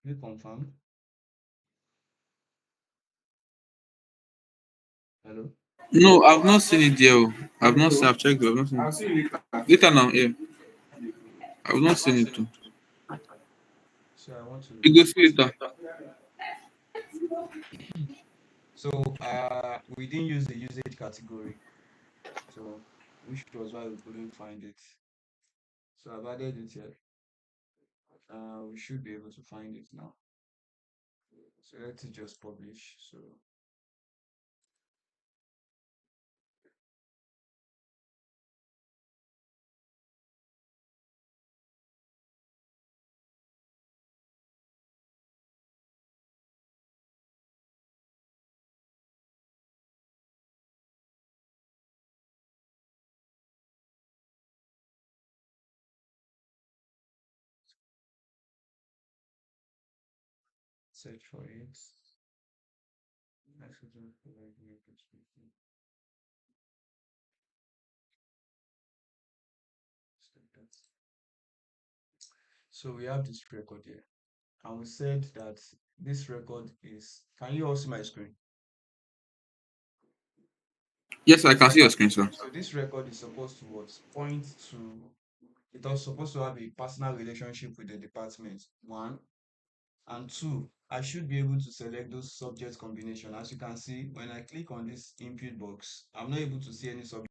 You confirm? Hello? No, I've not seen it there. Oh. I've not seen. I've checked. I've not seen it. Later now, yeah. I've not seen it too. So I want to You go see later. so we didn't use the usage category. So which was why we couldn't find it. So I've added it here. We should be able to find it now. So let's just publish. So search for it. Nitrogen chloride. So we have this record here. And we said that this record is, can you all see my screen? Yes, I can see your screen, sir. So this record is supposed to what? Point to, it was supposed to have a personal relationship with the department, one. And two, I should be able to select those subject combination. As you can see, when I click on this input box, I'm not able to see any subject.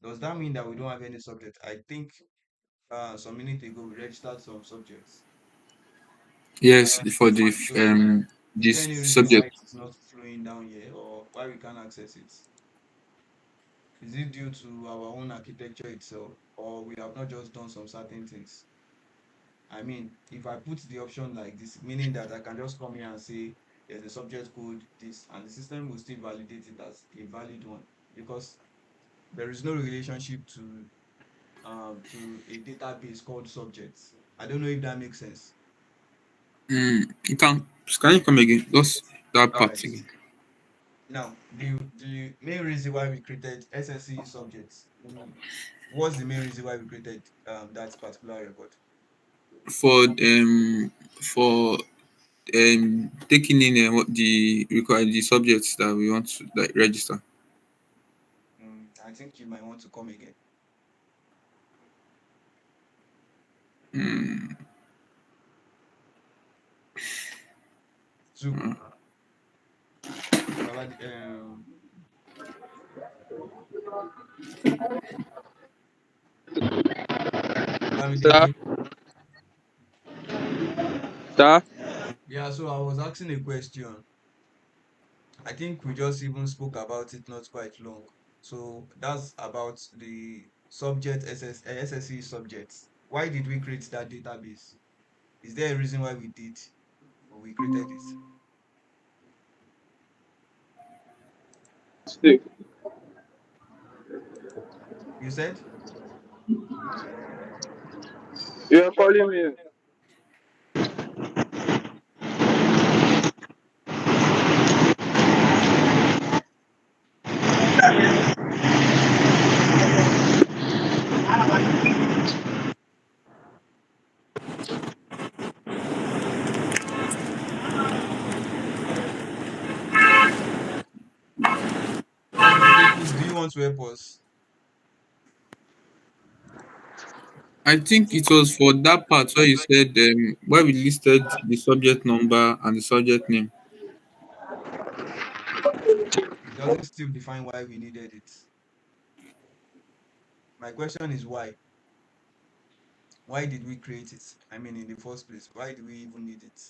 Does that mean that we don't have any subject? I think some minute ago we registered some subjects. Yes, for the So is there this any reason why subject. it is not flowing down here or why we can't access it? Is it due to our own architecture itself, or we have not just done some certain things? I mean, if I put the option like this, meaning that I can just come here and say there's a subject code, this, and the system will still validate it as a valid one because there is no relationship to a database called subjects. I don't know if that makes sense. You can you come again? Just that All part right. again. Now, the main reason why we created SSE subjects, what's the main reason why we created that particular record? For taking in what the require the subjects that we want to like register. I think you might want to come again. Mm, Two, uh, Baba, sir, Bamidele. sir. Yeah, so I was asking a question. I think we just even spoke about it not quite long. So that's about the subject SSE subjects. Why did we create that database? Is there a reason why we did or we created it? Stick. You said? You are calling me. Bamidele, please, do you want to help us? I think it was for that part where you said where we listed the subject number and the subject name. It doesn't still define why we needed it. My question is why? Why did we create it? I mean, in the first place, why do we even need it?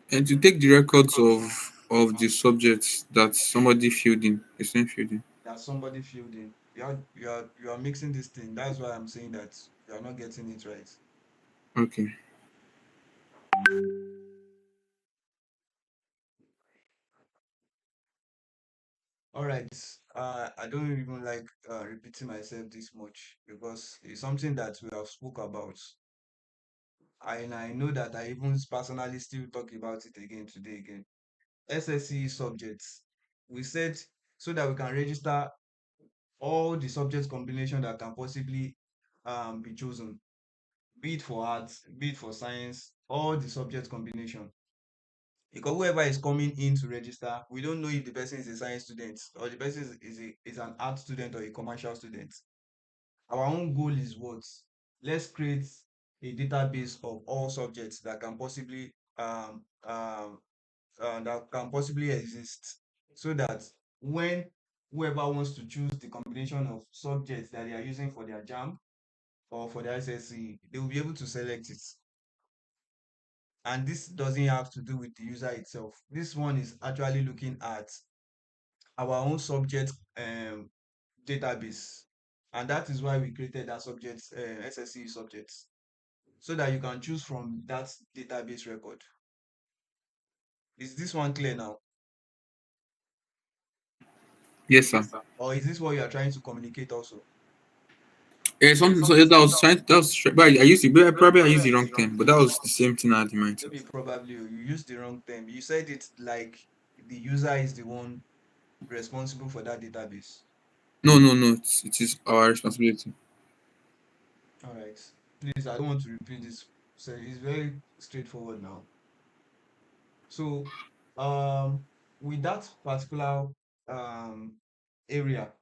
And to take the records of the subjects that somebody filled in, the same filled in. That somebody filled in. You are mixing this thing. That's why I'm saying that you are not getting it right. Okay. All right. I don't even like repeating myself this much because it's something that we have spoke about. And I know that I even personally still talk about it again today again. SSE subjects. We said so that we can register all the subject combination that can possibly be chosen. be it for arts, be it for science, all the subject combination. Because whoever is coming in to register, we don't know if the person is a science student or the person is an art student or a commercial student. Our own goal is what? Let's create a database of all subjects that can possibly exist, so that when whoever wants to choose the combination of subjects that they are using for their JAM or for their SSC, they will be able to select it. And this doesn't have to do with the user itself. This one is actually looking at our own subject database. And that is why we created that subject, SSC subjects, so that you can choose from that database record. Is this one clear now? Yes, sir. Or is this what you are trying to communicate also? Something so that was trying. That was but I used the probably I used the wrong term, but that was the same thing I had in mind. Maybe probably you used the wrong term. You said it like the user is the one responsible for that database. No, no, no. It is our responsibility. All right. Please, I don't want to repeat this. So it's very straightforward now. So, um, with that particular um area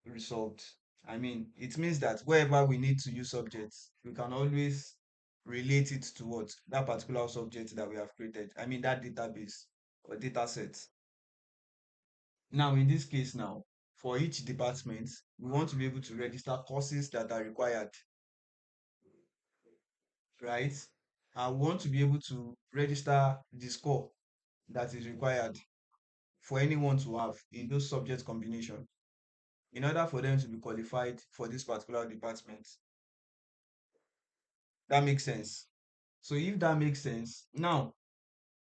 resolved, I mean, it means that wherever we need to use subjects, we can always relate it to what that particular subject that we have created. I mean, that database or data set. Now, in this case, now for each department, we want to be able to register courses that are required, right? And we want to be able to register the score that is required for anyone to have in those subject combination in order for them to be qualified for this particular department. That makes sense. So if that makes sense, now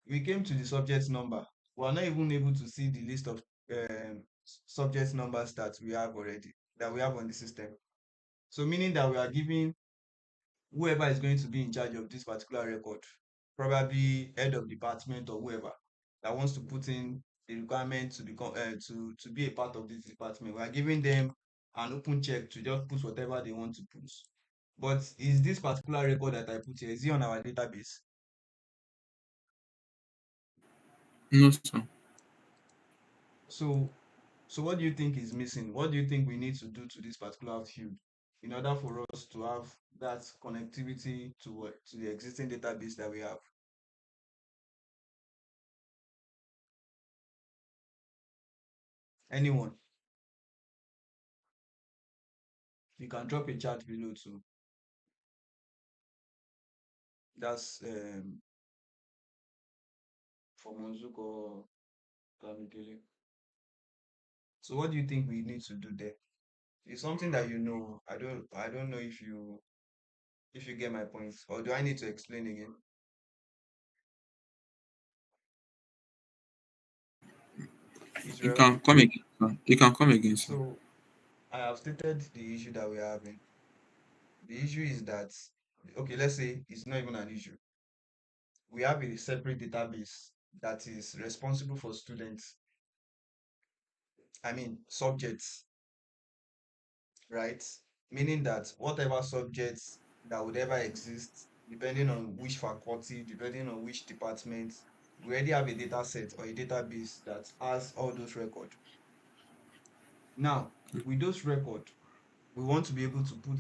we came to the subject number. We are not even able to see the list of subject numbers that we have already, that we have on the system. So meaning that we are giving whoever is going to be in charge of this particular record, probably head of department or whoever that wants to put in the requirement to become to be a part of this department. We are giving them an open check to just put whatever they want to put. But is this particular record that I put here, is it on our database? No, sir. So what do you think is missing? What do you think we need to do to this particular field in order for us to have that connectivity to the existing database that we have? Anyone? You can drop a chat below too. That's for Monzuko or Kamikele. So what do you think we need to do there? It's something that you know. I don't know if you get my point. Or do I need to explain again? You Israel. can come again, sir. You can come again, sir. So I have stated the issue that we are having. The issue is that, okay, let's say it's not even an issue. We have a separate database that is responsible for students, I mean subjects, right? Meaning that whatever subjects that would ever exist, depending on which faculty, depending on which department, we already have a data set or a database that has all those records. Now, with those records, we want to be able to put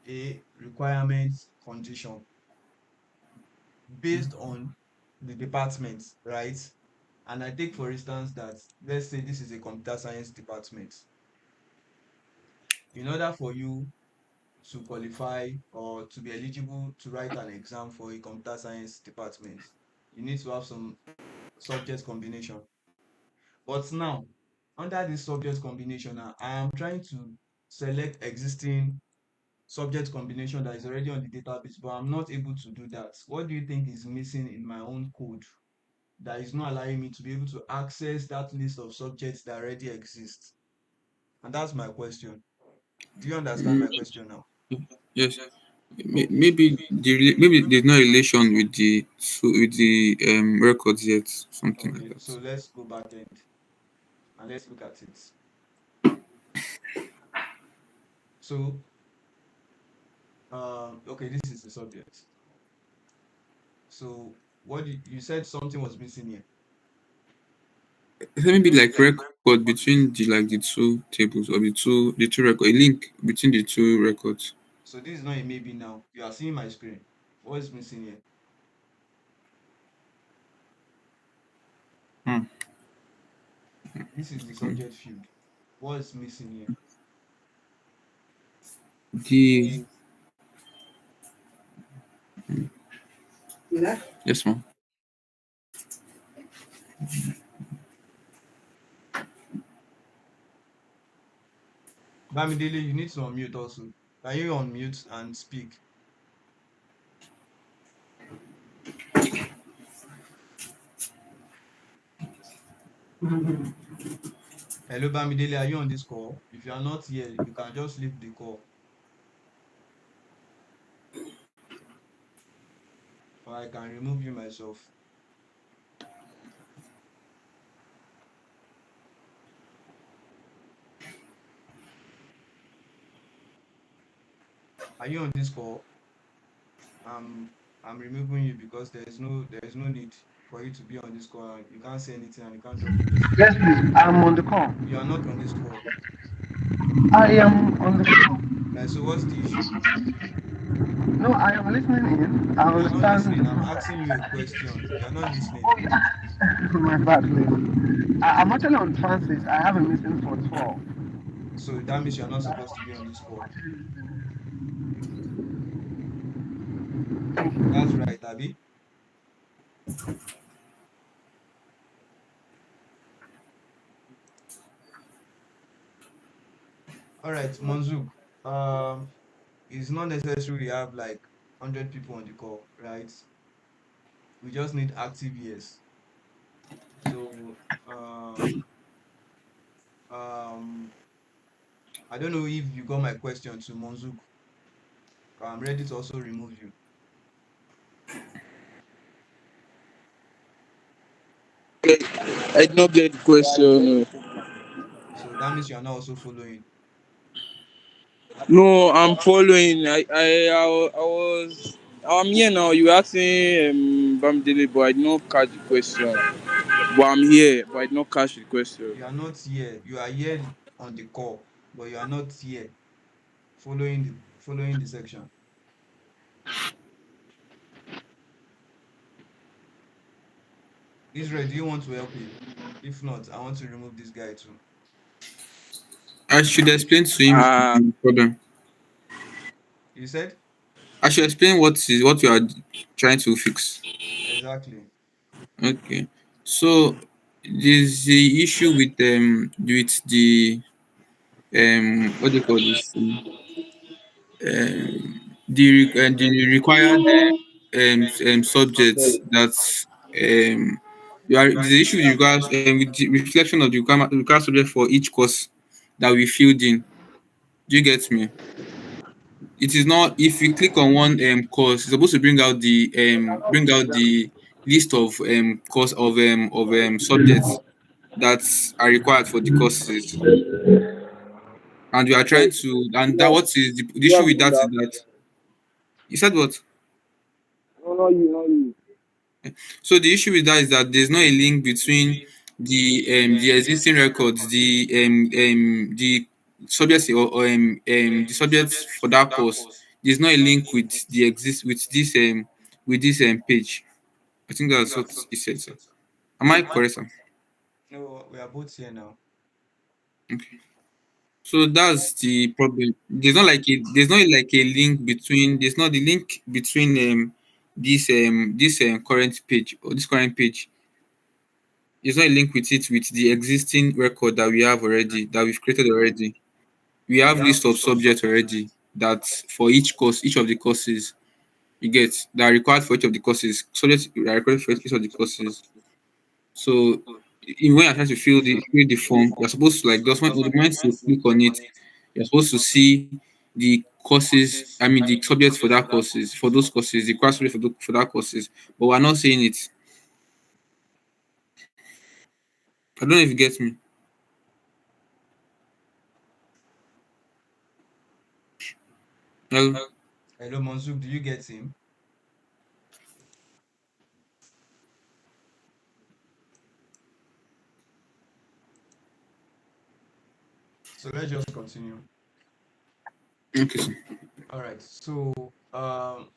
a requirement condition based on the department, right? And I take for instance that let's say this is a computer science department. In order for you to qualify or to be eligible to write an exam for a computer science department, you need to have some subject combination. But now, under this subject combination, now, I am trying to select existing subject combination that is already on the database, but I'm not able to do that. What do you think is missing in my own code that is not allowing me to be able to access that list of subjects that already exist? And that's my question. Do you understand Mm, my question now? yes. Okay. Maybe there's no relation with the records yet, something like Okay. that. So let's go back end and let's look at it. So Okay, this is the subject. So you said something was missing here. Let me be like record between the two tables, or the two record, a link between the two records. So this is not a maybe now. You are seeing my screen. What is missing here? Hmm. This is the Hmm. subject field. What is missing here? The Yes, ma'am. Bamidele, you need to unmute also. Can you unmute and speak? Hello, Bamidele, are you on this call? If you are not here, you can just leave the call, or I can remove you myself. Are you on this call? I'm I'm removing you because there is no need for you to be on this call. And you can't say anything and you can't drop a message. Yes, please. I'm on the call. You are not on this call. I am on the call. Like, so what's the issue? No, I am listening in. I You are not understand. listening. I'm asking you a question. You are not listening. Oh, yeah. My bad, please. I'm actually on transit. I have a meeting for 12. So that means you are not supposed to be on this call. Thank you. That's right, Abby. All right, Monzuk. Um, it's not necessary we have like 100 people on the call, right? We just need active ears. So um, I don't know if you got my question to Monzuk. I'm ready to also remove you. I did not get the question. So that means you are not also following. No, I'm following. I'm here now. You were asking Bamdele, but I did not catch the question. But I'm here, but I did not catch the question. You are not here. You are here on the call, but you are not here following the section. Israel, do you want to help me? If not, I want to remove this guy too. I should explain to him Ah, the problem. you said? I should explain what you are trying to fix. Exactly. Okay. So there's the issue with the what do you call this the required subjects that there's the issue with the reflection of the required subject for each course that we filled in. Do you get me? It is not, if you click on one course, it's supposed to bring out the list of subjects that are required for the courses. And we are trying to, and that what is the issue with that is that you said what? So the issue with that is that there's not a link between the existing records, the subjects, or the subjects for that course. There's not a link with the exist with this page. I think that's what he said, sir. Am I correct, sir? No, we are both here now. Okay. So that's the problem. There's not like a link between there's not the link between this current page, or this current page. There's not a link with it with the existing record that we have already, that we've created already. We have list of subjects already that for each of the courses you get that are required for each of the courses, subjects that are required for each of the courses. So when you're trying to fill the form, you're supposed to, like, just when the moment you click on it, you're supposed to see the courses, I mean the subjects for that courses, for those courses, the class subject for that courses. But we're not seeing it. I don't know if you get me. Well, Hello, Monzouk, do you get him? So let's just continue. Okay, sir. All right. So, um,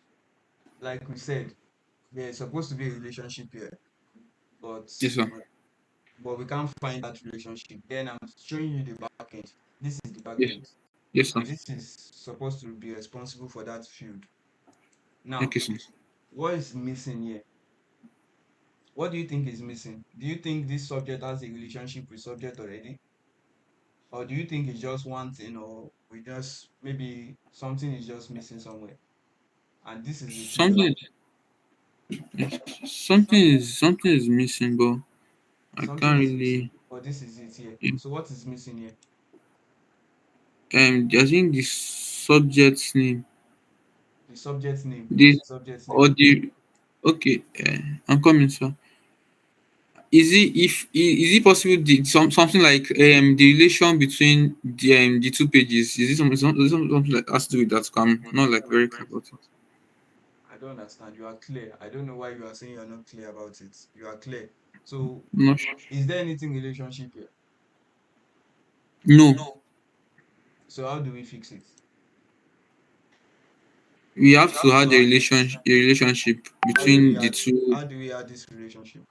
like we said, there's supposed to be a relationship here, but Yes, sir. we can't find that relationship. Then I'm showing you the back end. This is the back Yes. end, Yes, sir. and this is supposed to be responsible for that field. Okay, Now, sir. what is missing here? What do you think is missing? Do you think this subject has a relationship with subject already? Or do you think it's just one thing, or we just maybe something is just missing somewhere? And this is the field. Something, something is missing, but I Something can't is missing, really. but this is it here. Yeah. So what is missing here? I think the subject's name, The subject name. What's the the subject name? or the okay. I'm coming, sir. Is it possible something like the relation between the two pages? Is it something that has to do with that? I'm not like very clear about it. I don't understand. You are clear. I don't know why you are saying you are not clear about it. You are clear. So I'm not sure. is there anything relationship here? No, So how do we fix it? we have to have a relationship between the two. How do we add this relationship?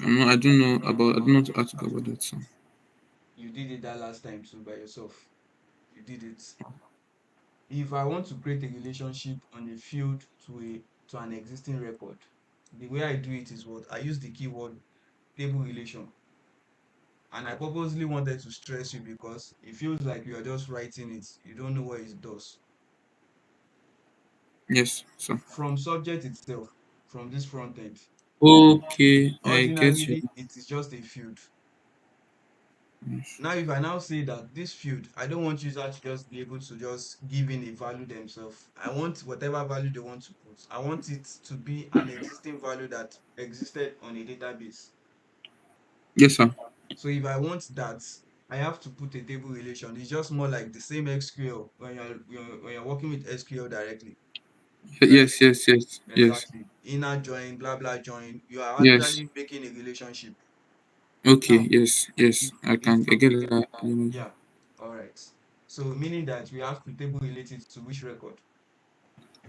I don't know about. I don't know how to go about that. So You did it that last time too by yourself. You did it. If I want to create a relationship on a field to an existing record, the way I do it is what I use the keyword table relation. And I purposely wanted to stress you because it feels like you are just writing it. You don't know what it does. yes, so From subject itself, from this front end, okay, I get you. ordinarily it is just a field. Yes. Now, if I now say that this field, I don't want users to just be able to just give in a value themselves. I want whatever value they want to put. I want it to be an existing value that existed on a database. Yes, sir. So if I want that, I have to put a table relation. It's just more like the same SQL when you're working with SQL directly, right? Yes, yes, yes, yes, Exactly. Inner join, blah blah join. You are yes. actually making a relationship. Okay, Now, yes, yes. if I if can. I get that. yeah, all right. So meaning that we have to table relate it to which record?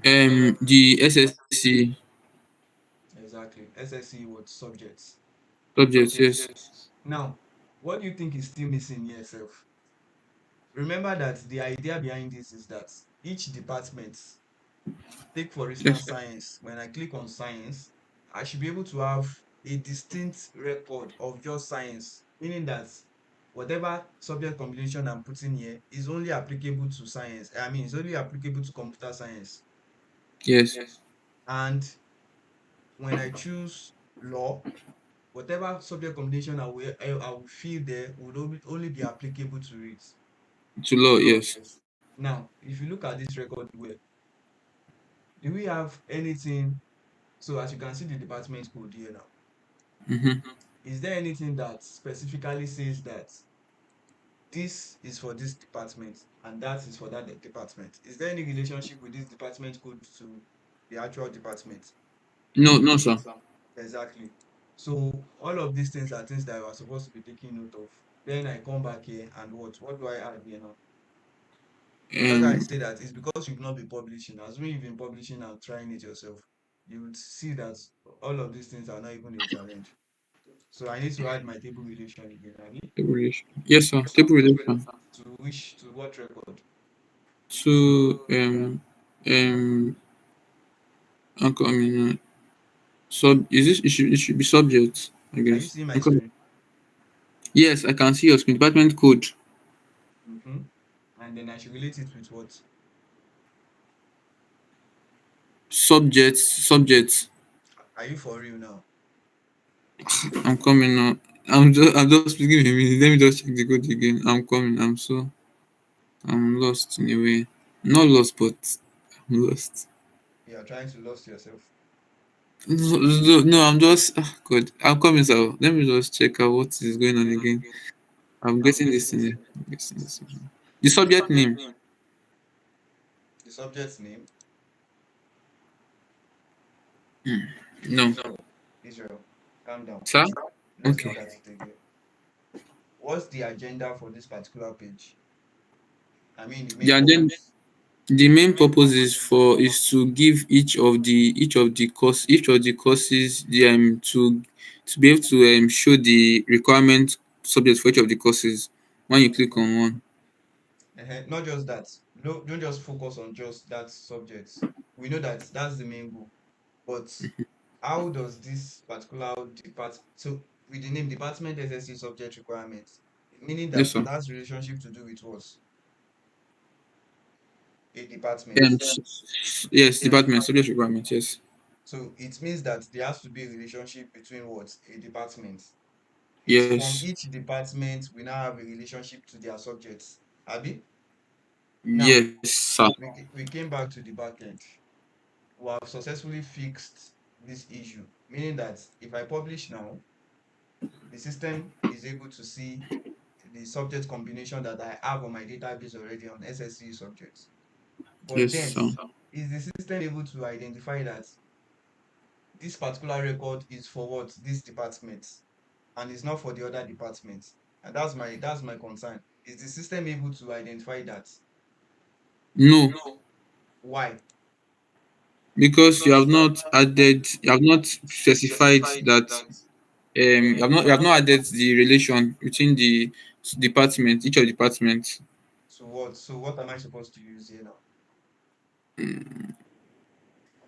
The SSC Exactly. SSE what subjects. subjects. Yes, Now, what do you think is still missing here, self? Remember that the idea behind this is that each department, take for instance yes, science, when I click on science, I should be able to have a distinct record of just science, meaning that whatever subject combination I'm putting here is only applicable to science. I mean, it's only applicable to computer science. yes, And when I choose law, whatever subject combination I will feel there would only be applicable to it. to law. Yes. Now, if you look at this record well, do we have anything? So as you can see the department code here now, Mm-hmm. is there anything that specifically says that this is for this department and that is for that department? Is there any relationship with this department code to the actual department? No, no, sir. Exactly. So all of these things are things that you are supposed to be taking note of. Then I come back here and what do I add here now? That's why I Um, say that it's because you've not been publishing. As when you've been publishing and trying it yourself, you would see that all of these things are not even a challenge. So I need to add my table relation again, abi? table relation. Yes, sir. Table relation. To what record? To um. I mean, is this? It should be subject. I Can you guess. see my Okay. screen? Yes, I can see your screen. Department code. Mm-hmm. And then I should relate it with what? Subject. Are you for real now? I'm coming now. I'm just give me a minute. Let me just check the code again. I'm coming. I'm lost in a way. Not lost, but I'm lost. You are trying to lose yourself. No, no, no, I'm just good. I'm coming, sir. Let me just check out what is going on again. I'm getting this in here. I'm getting this in here. The subject name. The The subject's name? No. Israel. Calm down. Sir? Let's Okay. look at it again. What's the agenda for this particular page? I mean, the main Yeah, then purpose. the main purpose is to give each of the courses the to be able to show the requirement subject for each of the courses when you click on one. Not just that. No, don't just focus on just that subject. We know that that's the main goal. But how does this particular so with the name Department SSC subject requirements, meaning Yes, that sir. it has relationship to do with what? A department. Yes, department subject requirements. Yes. So it means that there has to be a relationship between what? A department. It's from Yes. each department we now have a relationship to their subjects. Abi? Now, Yes, sir. we came back to the back end. We have successfully fixed this issue, meaning that if I publish now, the system is able to see the subject combination that I have on my database already on SSC subjects. But Yes, then, sir. is the system able to identify that this particular record is for what? This department, and it's not for the other department? And that's my concern. Is the system able to identify that? No, Why? because you have not specified that you have not added the relation between the department, each of the departments. So what am I supposed to use here now?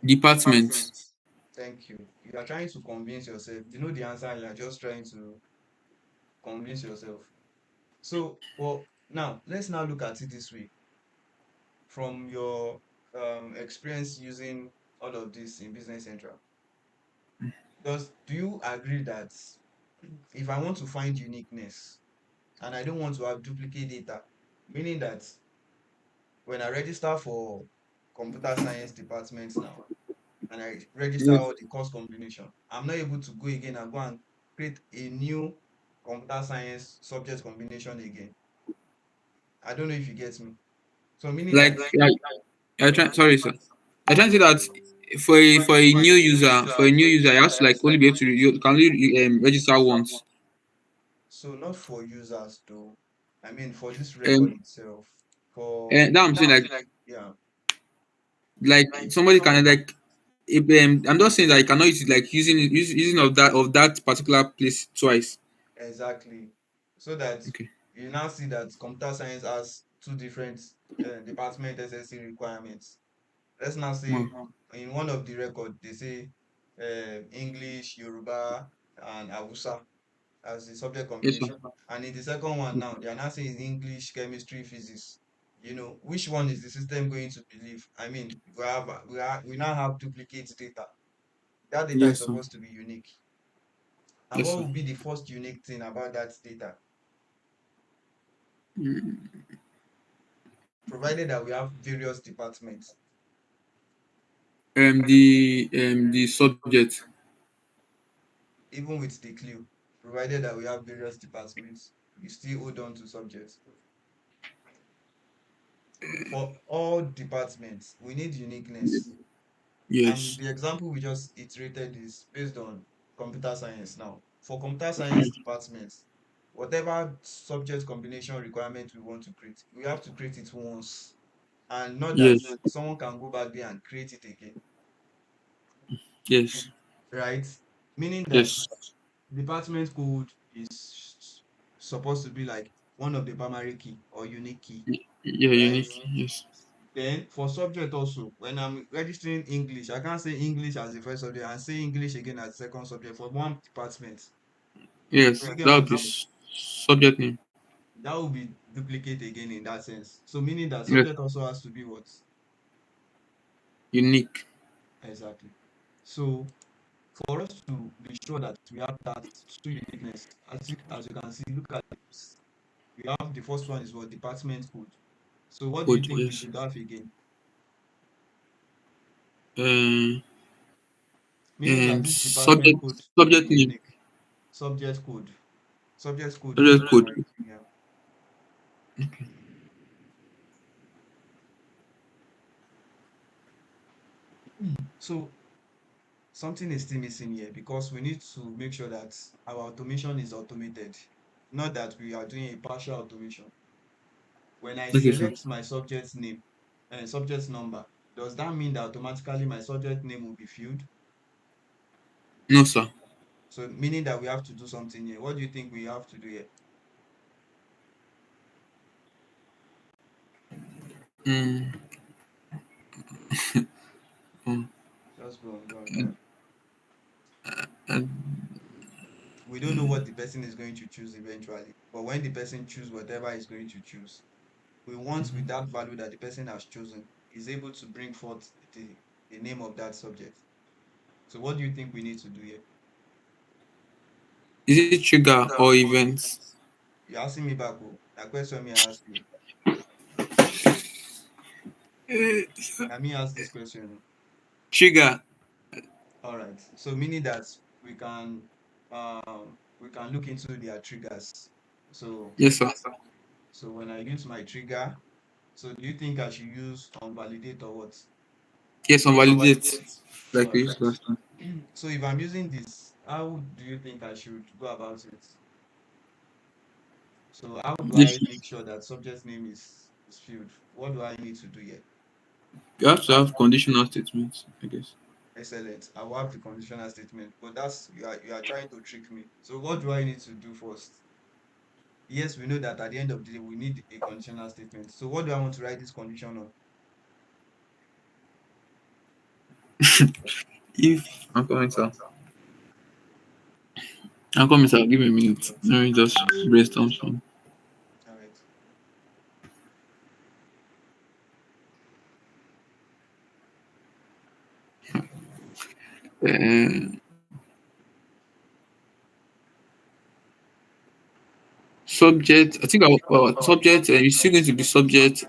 Department. Thank you. You are trying to convince yourself. You know the answer, and you are just trying to convince yourself. So, well, now let's now look at it this way. From your experience using all of this in Business Central, do you agree that if I want to find uniqueness and I don't want to have duplicate data, meaning that when I register for computer science departments now and I register Yes. all the course combination, I'm not able to go again and go and create a new computer science subject combination again. I don't know if you get me. So meaning Like that, I try. Sorry, sir. I trying to say that for a new user, you have to like only be able to you can only register once. so not for users though. I mean for this record Um, itself. For and that I'm saying yeah, like somebody can like if, I'm just saying that you cannot use it like using of that particular place twice. exactly. So that Okay. you now see that computer science has two different department SSC requirements. Let's now say Wow. in one of the record they say English, Yoruba, and Hausa as the subject Yes, sir. combination. And in the second one now, they are now saying English, chemistry, physics. Which one is the system going to believe? I mean, we now have duplicate data. That data is Yes, sir. supposed to be unique. And Yes, what sir. would be the first unique thing about that data? Provided that we have various departments, The subject. even with the clue, provided that we have various departments, we still hold on to subjects. For all departments, we need uniqueness. And Yes. the example we just iterated is based on computer science now. For computer science departments, whatever subject combination requirement we want to create, we have to create it once. And not that Yes. someone can go back there and create it again, Yes. right? Meaning that Yes. department code is supposed to be like one of the primary key or unique key, Yeah. right? Unique. Yes. Then for subject also, when I'm registering English, I can't say English as the first subject and say English again as the second subject for one department. Do Yes. you get That what would I'm be saying? subject name. That will be duplicate again in that sense. So meaning that Yes. subject also has to be what? Unique. Exactly. So for us to be sure that we have that two uniqueness, as you can see, look at this. We have the first one is what department code. So what do you Code. think we Yes. should have again? Um. Meaning that And this department code will be subject name. unique. Subject code. Subject code will Subject be code. yeah. So something is still missing here because we need to make sure that our automation is automated, not that we are doing a partial automation. When I Okay, sir. select my subject name and subject number, does that mean that automatically my subject name will be filled? No, sir. So meaning that we have to do something here. What do you think we have to do here? Mm, mm, Just go on. and We don't know what the person is going to choose eventually, but when the person choose whatever is going to choose, we want with that value that the person has chosen is able to bring forth the name of that subject. So what do you think we need to do here? is it trigger or events? You're asking me back, oh, that question me I ask you. Let me ask this question. Trigger. All right. So meaning that we can look into their triggers. So Yes, sir. so when I use my trigger, so do you think I should use validate or what? Yes, on validate. Like All we right. used last time. So if I'm using this, how do you think I should go about it? So how do I Yes, make sure that subject name is filled? What do I need to do here? you have to have conditional statements, I guess. Excellent. I will have the conditional statement, but that's you are trying to trick me. So what do I need to do first? Yes, we know that at the end of the day we need a conditional statement. So what do I want to write this condition on? If I'm coming, sir. I'm coming, sir. Give me a minute. Let me just brainstorm some. All right. Uh, subject. I think our subject is still going to be subject.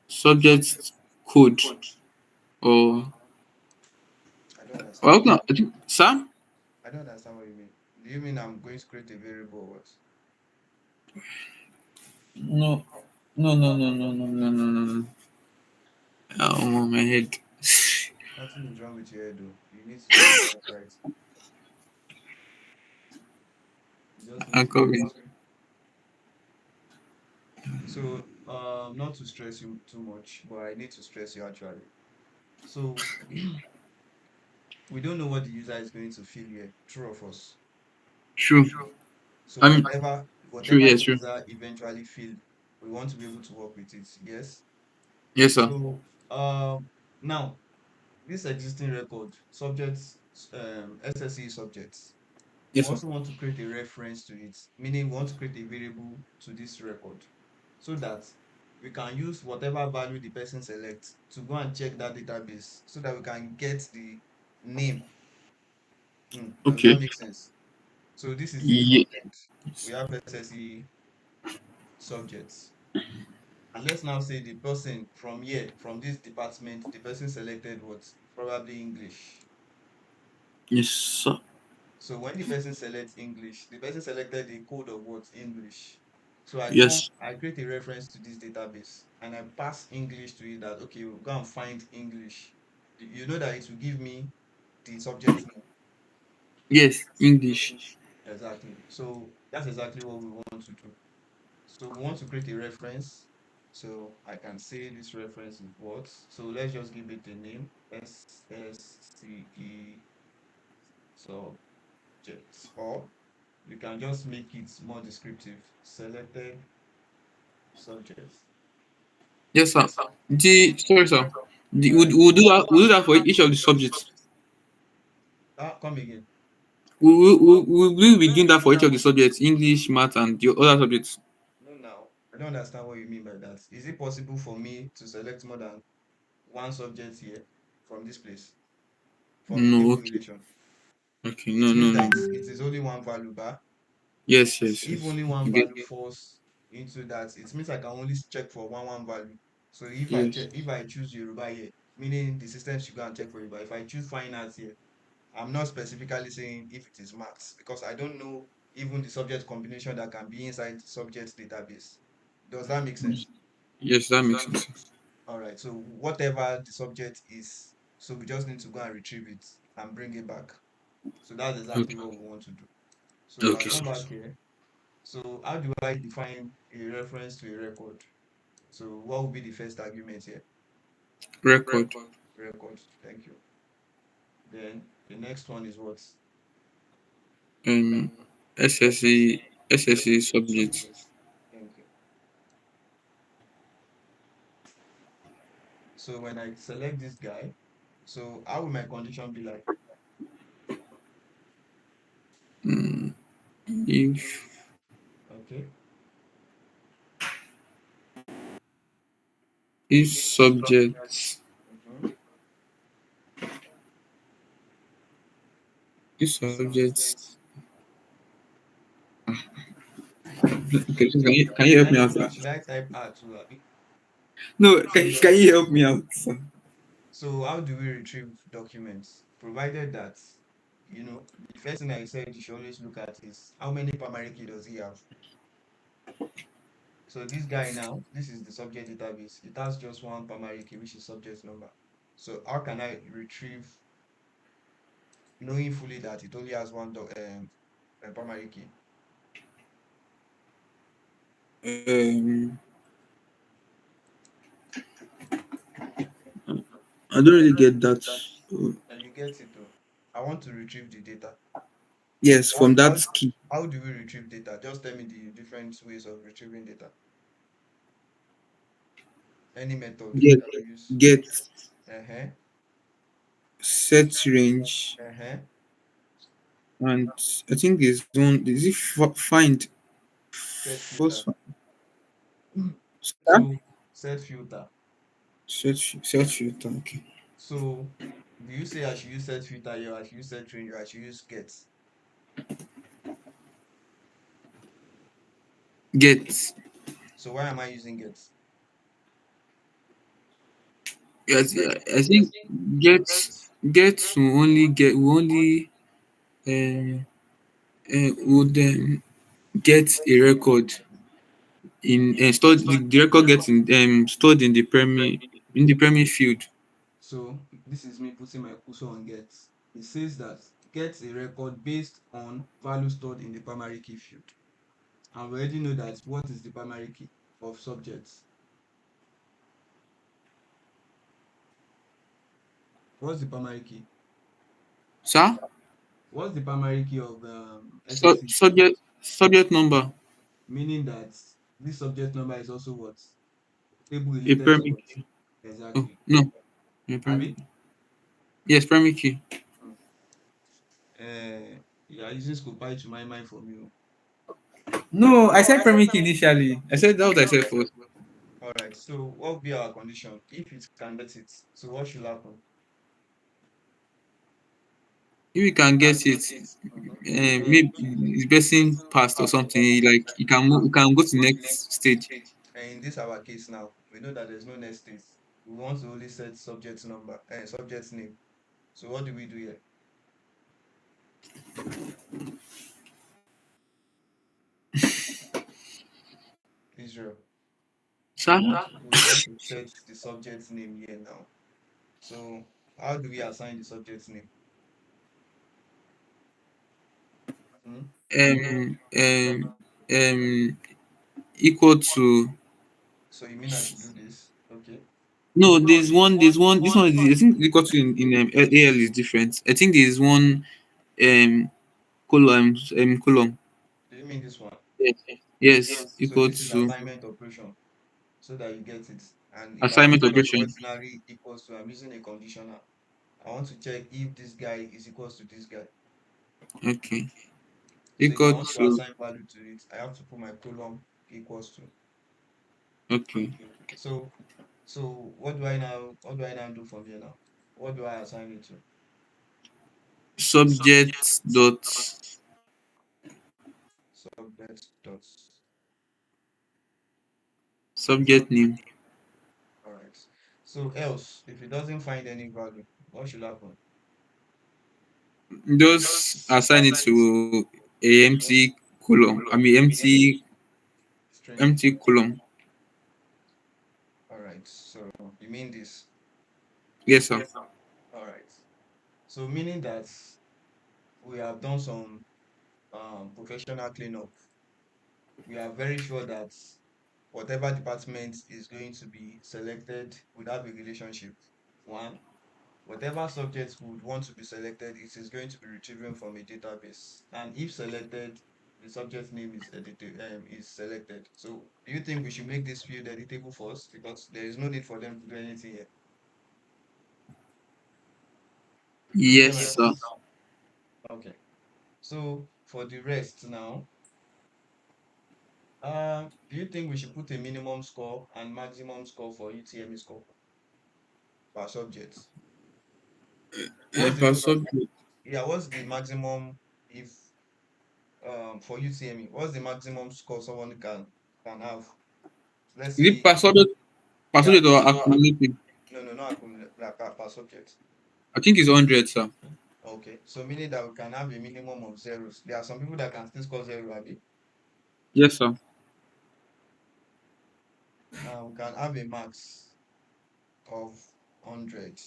Subject code or. I don't understand Well, what you no, mean. I think, sir. I don't understand what you mean. Do you mean I'm going to create a variable or what? No, no. Oh, my head. Nothing is wrong with your head though. You need to get that right. You just need I'm to get coming. it. So, not to stress you too much, but I need to stress you actually. So, we don't know what the user is going to feel here, true of us. True. So I mean, true. whatever Yes, the true. user eventually feel, we want to be able to work with it. Yes. Yes, sir. So, now this existing record, subjects, SSE subjects, we Yes, sir. also want to create a reference to it, meaning we want to create a variable to this record so that we can use whatever value the person selects to go and check that database so that we can get the name. Does that Okay. make sense? So this is the front Ye- end. We have SSE subjects. And let's now say the person from here, from this department, the person selected what? Probably English. Yes, sir. So when the person selects English, the person selected the code of what? English. So Yes. I create a reference to this database and I pass English to it that, okay, we'll go and find English. You know that it will give me the subject name. Yes. English. Exactly. So that's exactly what we want to do. So we want to create a reference. So I can say this reference is what. So let's just give it a name. SSCE subjects. Or you can just make it more descriptive. Selected subjects. Yes, sir. The sorry, sir. We'll do that. We'll do that for each of the subjects. Come again. We'll be doing that for each of the subjects: English, math, and the other subjects. No, now. I don't understand what you mean by that. Is it possible for me to select more than one subject here from this place? From a No. table Okay. relation? Okay. It No. means No. that No. it is only one value bar. Yes. Yes. If Yes. only one Okay. value falls into that, it means I can only check for one value. So Yes. if I choose Yoruba here, meaning the system should go and check for Yoruba. If I choose fine arts here, I'm not specifically saying if it is maths because I don't know even the subject combination that can be inside the subject database. Does that make sense? Yes. That makes sense. All right. So whatever the subject is, so we just need to go and retrieve it and bring it back. So that's exactly Okay. what we want to do. So I'll Okay. come back here. So how do I define a reference to a record? So what will be the first argument here? Record. Record. Thank you. Then the next one is what? Um, SSE SSE subject. Subject. Thank you. So when I select this guy, so how will my condition be like? Mm, if Okay. subject Mm-hmm. if subject. Okay, so can you help me out, sir? Should I type R too, Abi? No, can you help me out, sir? So how do we retrieve documents? Provided that, the first thing I said you should always look at is how many primary key does he have? So this guy now, this is the subject database. It has just one primary key, which is subject number. So how can I retrieve, knowing fully that it only has one primary key? Um, I don't really get that. And you get it though. I want to retrieve the data. Yes, How, from that how, key. how do we retrieve data? Just tell me the different ways of retrieving data. Any method Get that we use. get Uh-huh. set range, Uh-huh. and I think there's one. Is it find Set first filter. find? Star? So set filter. Set filter. Okay. So do you say I should use set filter here, I should use set range, or I should use get? Get. So why am I using get? Yes, I think get will only would get a record in stored the record gets stored in the premi field. So this is me putting my cursor on get. It says that get a record based on value stored in the primary key field. And we already know that what is the primary key of subjects? What's the primary key? Sir? What's the primary key of SSE? Subject number, Meaning that this subject number is also what? Table a related to premi what? key. Oh Exactly. no, a premi Abi? key. Yes, premi key. Hmm. You are using Scopy to my mind for me. No, I said premi key initially. I said that what I said first. All right. So what will be our condition? If it can get it, so what should happen? If you can get it, Mhm. maybe the person passed or something. Like you can go to next stage. And in this our case now, we know that there's no next state. We want to only set subject number and subject name. So what do we do here? Israel. Sir? We want to set the subject name here now. So how do we assign the subject name? Hmm? Um um um Equal to. So you mean I should do this? Okay. No, there's one. This one is, I think equal to in AL is different. I think there's one um column. Do you mean this one? Yes, yes, So equal this is to assignment operation so that you get it. And if I'm assignment using operation. ordinary equals to, I'm using a conditional. I want to check if this guy is equals to this guy. Okay, So if I equal want to to. assign value to it, I have to put my column equals to. Okay, So what do I now do from here now? What do I assign it to? subject dot Subject dot. subject name. All right. So else, if it doesn't find any value, what should happen? Just assign it to a empty column. I mean String. empty column. All right. So mean this? Yes, sir. All right. So meaning that we have done some professional cleanup. We are very sure that whatever department is going to be selected would have a relationship. One, whatever subject would want to be selected, it is going to be retrieving from a database. And if selected, the subject name is selected. So do you think we should make this field editable first? Because there is no need for them to do anything here. Do you get Yes, my sir. point? Okay. So for the rest now, do you think we should put a minimum score and maximum score for UTME score per subject? What's the Per total? subject. Yeah, what's the maximum if for UTME? What's the maximum score someone can have? Let's Is it say per yeah, subject or accumulative? no, no, not accumulate like per subject. I think it's 100, sir. Okay, so meaning that we can have a minimum of zeros. There are some people that can still score zero, Abi. Yes, sir. We can have a max of 100.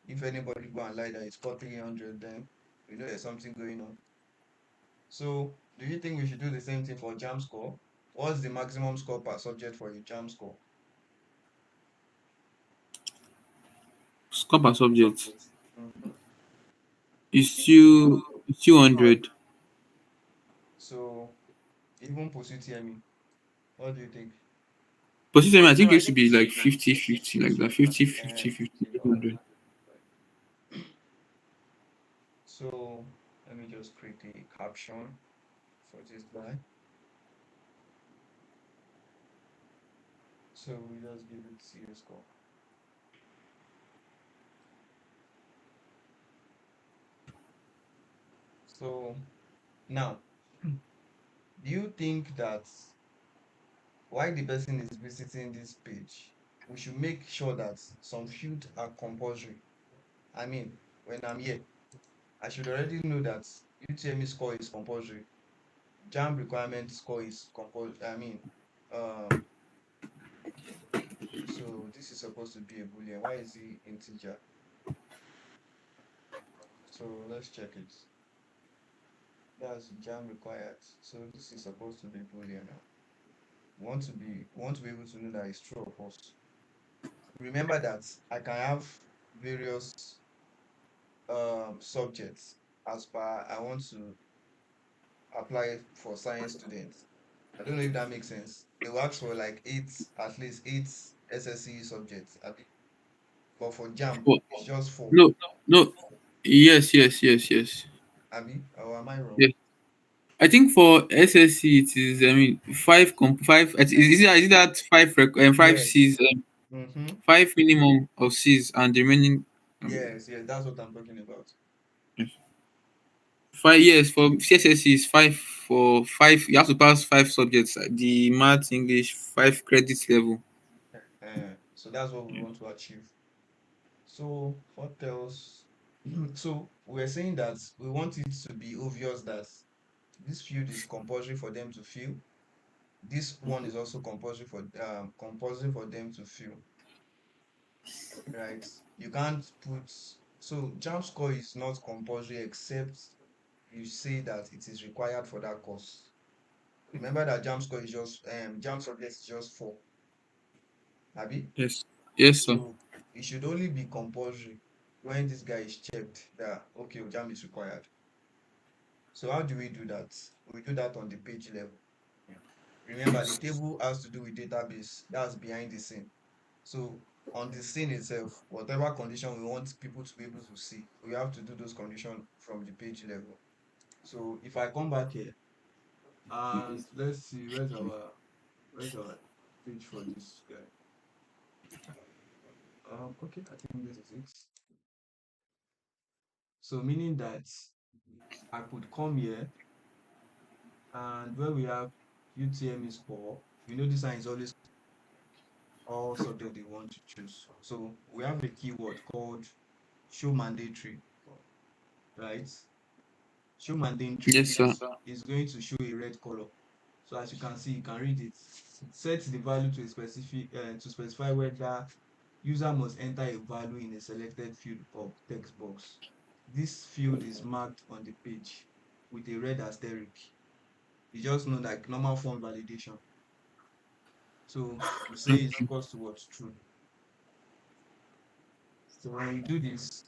If anybody go and lie that it's score 300, then we know there's something going on. So, do you think we should do the same thing for JAM score? What's the maximum score per subject for your JAM score? Score per subject. Mhm. It's 200. So, even post UTME, what do you think? But system, I think it used to be like 50-50, like that. 50 Uh, 50 50 okay, all right. 200. So, let me just create a caption for this guy. So, we just give it CS score. So, now, do you think that while the person is visiting this page, we should make sure that some fields are compulsory? I mean, when I'm here, I should already know that UTME score is compulsory. JAM requirement score is compulsory. I mean, um, so this is supposed to be a boolean. Why is it integer? So let's check it. That's JAM required. So this is supposed to be boolean now. We want to be able to know that it's true or false. Remember that I can have various subjects as per I want to apply for science students. I don't know if that makes sense. They will ask for like at least eight SSC subjects, abi. But for JAM, Oh, it's just four, no, no. Yes, yes, yes, yes. abi. Or am I wrong? Yes. I think for SSC it is, I mean, five. Is it that five five Yes. C's, Mm-hmm. five minimum of C's and the remaining, um, Yes, yes, that's what I'm talking about. yes. Five years for CSSC is five for five. You have to pass five subjects. The math, English, five credits level. So that's what we want to achieve. So what else? So we're saying that we want it to be obvious that this field is compulsory for them to fill. This one is also compulsory for them to fill, right? You can't put so JAM score is not compulsory except you say that it is required for that course. Remember that JAM score is just JAM subject is just four, Abi. Yes. Yes, sir. So it should only be compulsory when this guy is checked that okay, JAM is required. So how do we do that? We do that on the page level. Remember, the table has to do with database. That's behind the scene. So on the scene itself, whatever condition we want people to be able to see, we have to do those conditions from the page level. So if I come back here and let's see where's our page for this guy. Okay, I think this is it. So meaning that I could come here and where we have UTM is score, this sign is always all subject they want to choose. So we have a keyword called show mandatory, right? Show mandatory Yes, sir. is going to show a red color. So as you can see, you can read it. Set the value to a specific to specify whether user must enter a value in a selected field of text box. This field is marked on the page with a red asterisk. You just know like normal form validation. So we say is equals to what's true. So when we do this,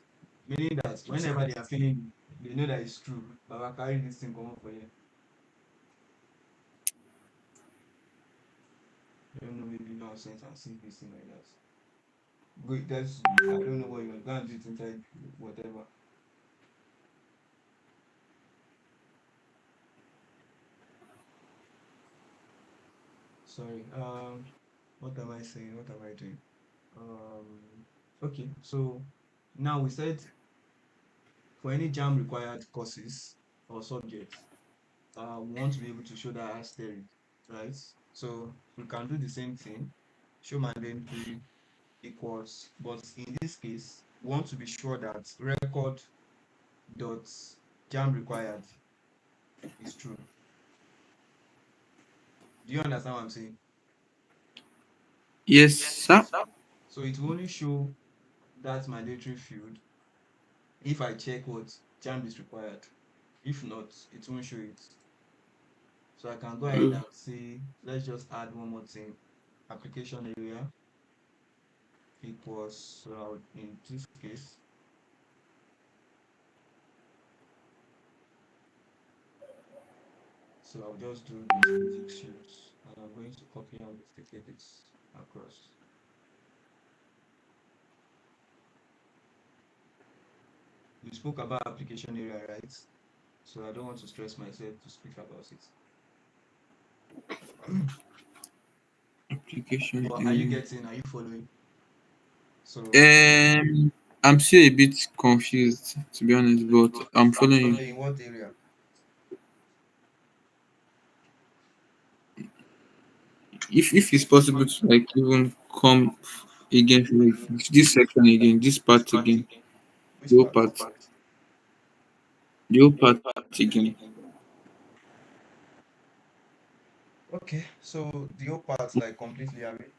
meaning that whenever they are feeling they know that it's true, but I carry this thing come up for you. I don't know, maybe nonsense and see this thing like that. Wait, that's I don't know what you're gonna do it inside whatever. Sorry. What am I saying? What am I doing? Okay, so now we said for any jam required courses or subjects, we want to be able to show that asterisk, right? So we can do the same thing, show mandatory equals, but in this case, we want to be sure that record dot jam required is true. Do you understand what I'm saying? Yes, sir. So it will only show that mandatory field if I check what jam is required. If not, it won't show it. So I can go ahead and say, let's just add one more thing. Application area equals, so in this case, so I'll just do this basic shields and I'm going to copy and duplicate it across. We spoke about application area, right? So I don't want to stress myself to speak about it. Application But are you area. getting, are you following? So I'm still a bit confused to be honest, but I'm following you. in what area? If it's possible to like even come again for like this section again, this part again, Which the whole part? part, the whole part again. Okay, so the whole part like completely away.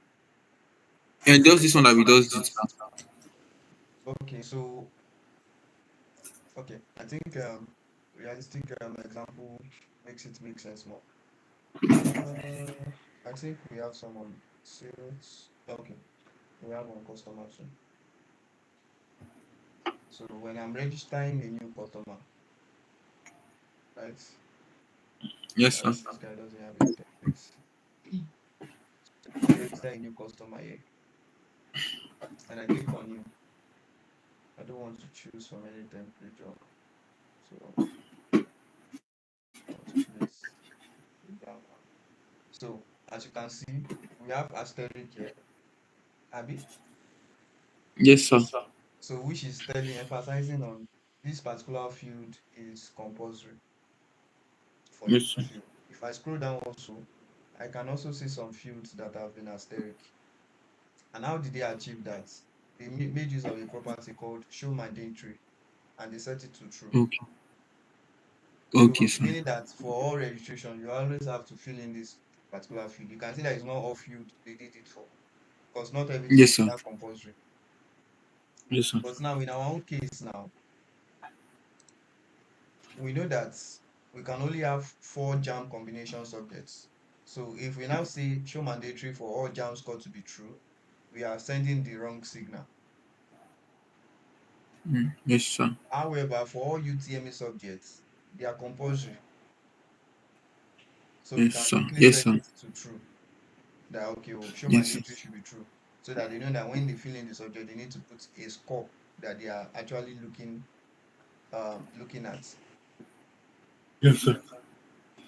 And just this one that we just did now. Okay, so okay, I think realistic example makes it make sense more. I think we have some on sales. Okay, we have one customer too. So when I'm registering a new customer, right? Yes, sir. Right, this guy doesn't have any text. I want to register a new customer here, and I click on new. I don't want to choose from any template job, so I want to place that one. So as you can see, we have asterisk here, Abby. Yes, sir. So which is telling, emphasizing on this particular field is compulsory for Yes, you sir. to fill. If I scroll down also, I can also see some fields that have been asterisk. And how did they achieve that? They made use of a property called show mandatory and they set it to true. Okay. Okay, So sir. meaning that for all registration, you always have to fill in this particular field. You can see that it's not all field they did it for because not everything Yes, is sir. that compulsory. Yes, sir. But now in our own case now, we know that we can only have 4 jam combination subjects. So if we now say show mandatory for all jam score to be true, we are sending the wrong signal. Yes, sir. However, for all UTME subjects, they are compulsory. So we Yes, can sir. quickly Yes, set sir. it to true. That okay, well, show Yes, sir. mandatory should be true. So that they know that when they fill in the subject, they need to put a score that they are actually looking at. Yes, sir.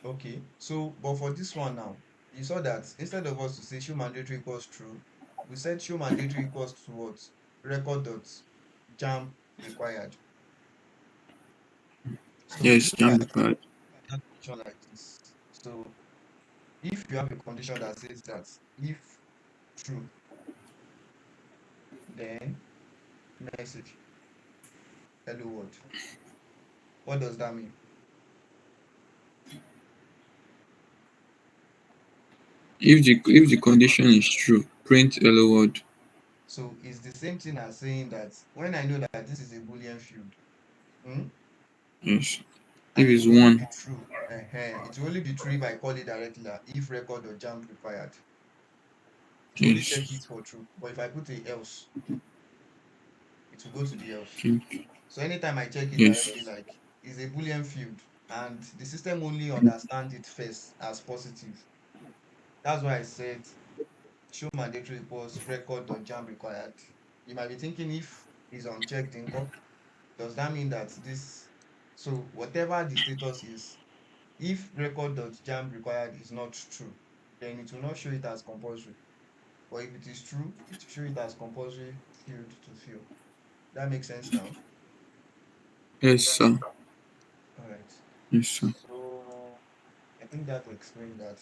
Okay, so but for this one now, you saw that instead of us to say show mandatory equals true, we said show mandatory equals to what? Record dot jam required. So Yes, look jam at required. that condition like this. So if you have a condition that says that if true, then message hello world. What does that mean? If the condition is true, print hello world. So it's the same thing as saying that when I know that this is a Boolean field, hmm, Yes. If and it it's will only one. be true, it will only be true if I call it directly that if record or jump required. It will only check Yes. it for true. But if I put a else, it will go to the else. Okay. So anytime I check it Yes. directly, like it's a Boolean field, and the system only understands it first as positive. That's why I said show mandatory equals record or jump required. You might be thinking if it's unchecked in code, does that mean that this, so whatever the status is, if record.jump required is not true, then it will not show it as compulsory. But if it is true, it will show it as compulsory field to fill. That makes sense now. Yes, sir. All right. Yes, sir. So I think that explains that,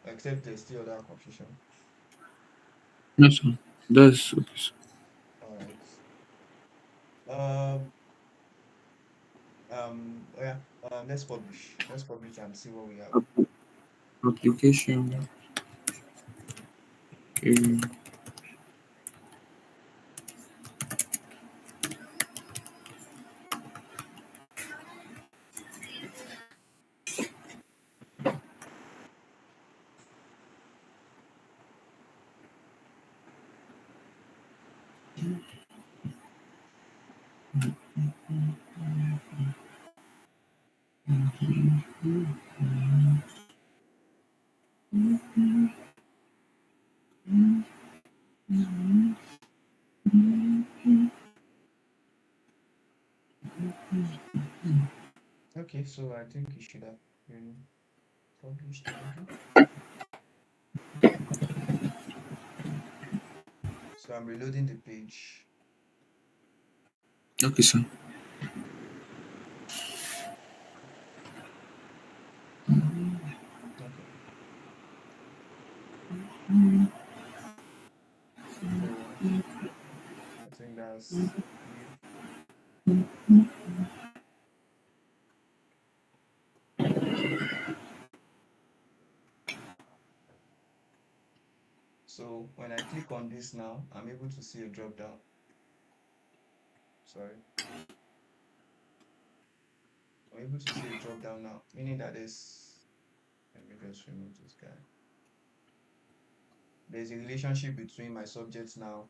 except there's still other confusion. Yes, sir. That's okay, sir. All right. Um, oh yeah, let's publish. Let's publish and see what we have. Application. Okay. Okay, so I think you should have been published already. So I'm reloading the page. Okay, sir. Okay. So I think that's clear. So when I click on this now, I'm able to see a drop down. Sorry. I'm able to see a drop down now, meaning that let me just remove this guy. There's a relationship between my subjects now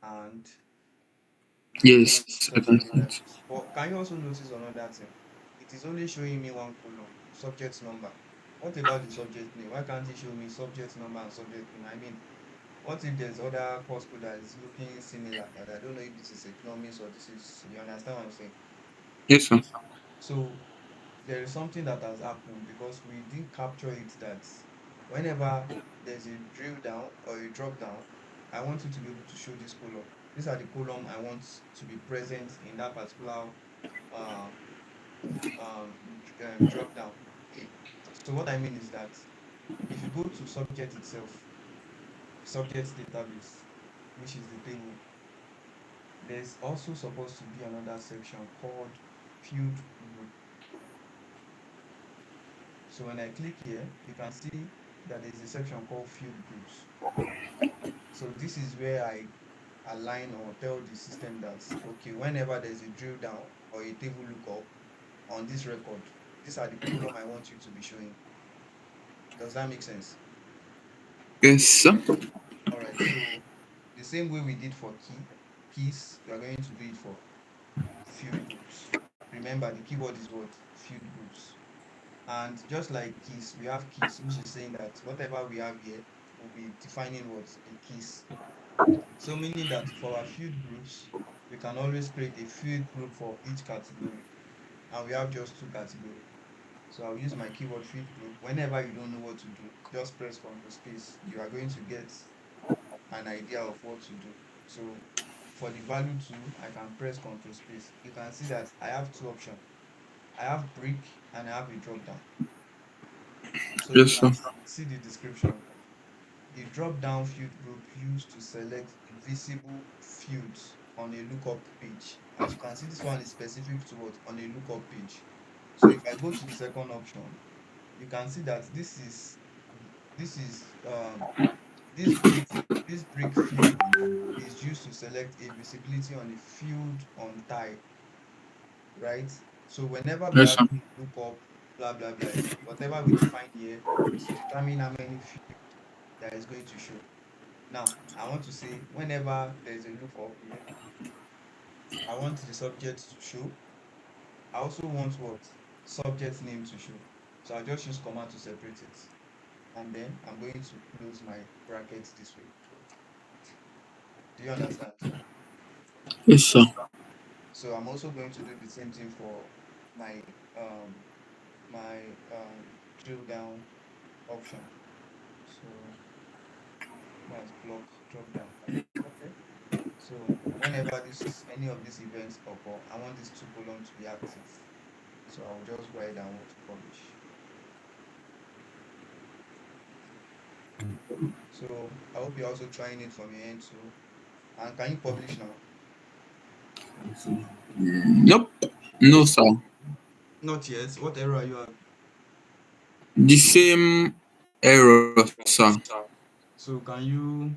and Yes, I can subject see it. details. But can you also notice another thing? It is only showing me one column, subject number. What about the subject name? Why can't it show me subject number and subject name? I mean, what if there's other course code that is looking similar? That I don't know if this is economics or this is, you understand what I'm saying? Yes, sir. So there is something that has happened because we didn't capture it that whenever there's a drill down or a drop down, I want you to be able to show this column. These are the column I want to be present in that particular um, drop down. So what I mean is that if you go to subject itself, subject database, which is the table, there's also supposed to be another section called field group. So when I click here, you can see that there's a section called field groups. So this is where I align or tell the system that, okay, whenever there's a drill down or a table lookup on this record, these are the column I want you to be showing. Does that make sense? Yes, sir. All right, so the same way we did for keys, we are going to do it for field groups. Remember, the keyword is what? Field groups. And just like keys, we have keys, which is saying that whatever we have here will be defining what the keys. So meaning that for our field groups, we can always create a field group for each category. And we have just two categories. So I'll use my keyword field group. Whenever you don't know what to do, just press Ctrl space. You are going to get an idea of what to do. So for the value two, I can press Ctrl space. You can see that I have two options. I have brick and I have a drop down. So you Yes, can sir. see the description. A drop-down field group used to select visible fields on a lookup page. As you can see, this one is specific to what? On a lookup page. So if I go to the second option, you can see that this is This brick, this brick field is used to select a visibility on a field on type, right? So whenever we Yes, have sir. lookup, blah blah blah, whatever we define here is to determine how many field that is going to show. Now, I want to say whenever there is a lookup here, I want the subject to show. I also want what? Subject name to show. So I'll just use command to separate it. And then I'm going to close my brackets this way. Do you understand? Yes, sir. So I'm also going to do the same thing for my um drill down option. So that's block drop down. Okay. So whenever this any of these events occur, I want this two column to be active. So I'll just go ahead and want to publish. So I hope you're also trying it from your end too. And can you publish now? Nope. No, sir. Not yet. What error are you having? The same error, sir. So can you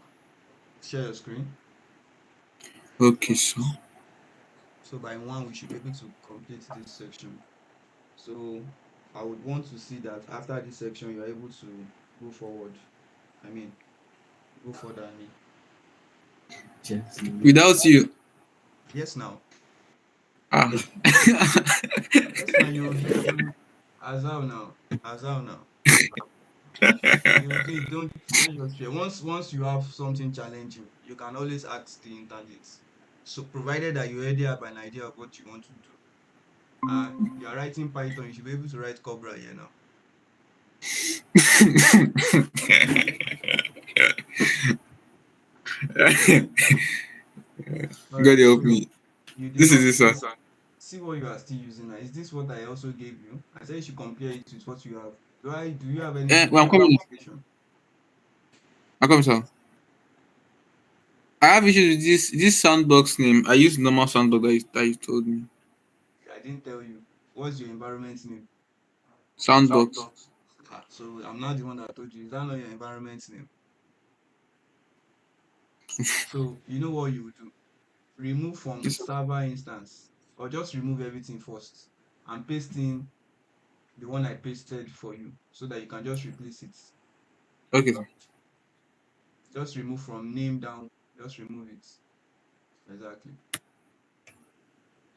share your screen? Okay, sir. So by one, we should be able to complete this section. So I would want to see that after this section, you're able to go forward. I mean, go further. I mean, Without you. yes, now. Ah. Yes, now you Azal now. Azal now. You please don't just fear. Once you have something challenging, you can always ask the internet. So provided that you already have an idea of what you want to do, and you are writing Python, you should be able to write Cobra here now. All God right. help So me. you did This is not it, sir. see what you are still using now. Is this what I also gave you? I said you should compare it with what you have. Do you have any Well, I'm different coming. application? I'm coming, sir. I have issues with this sandbox name. I use normal sandbox that you told me. I didn't tell you. What's your environment name? Sandbox. Ah, so I'm not the one that told you. Is that not your environment name? So you know what you would do? Remove from Yes, sir. server instance, or just remove everything first and paste in the one I pasted for you so that you can just replace it. Okay, sir. Just remove from name down, just remove it. Exactly.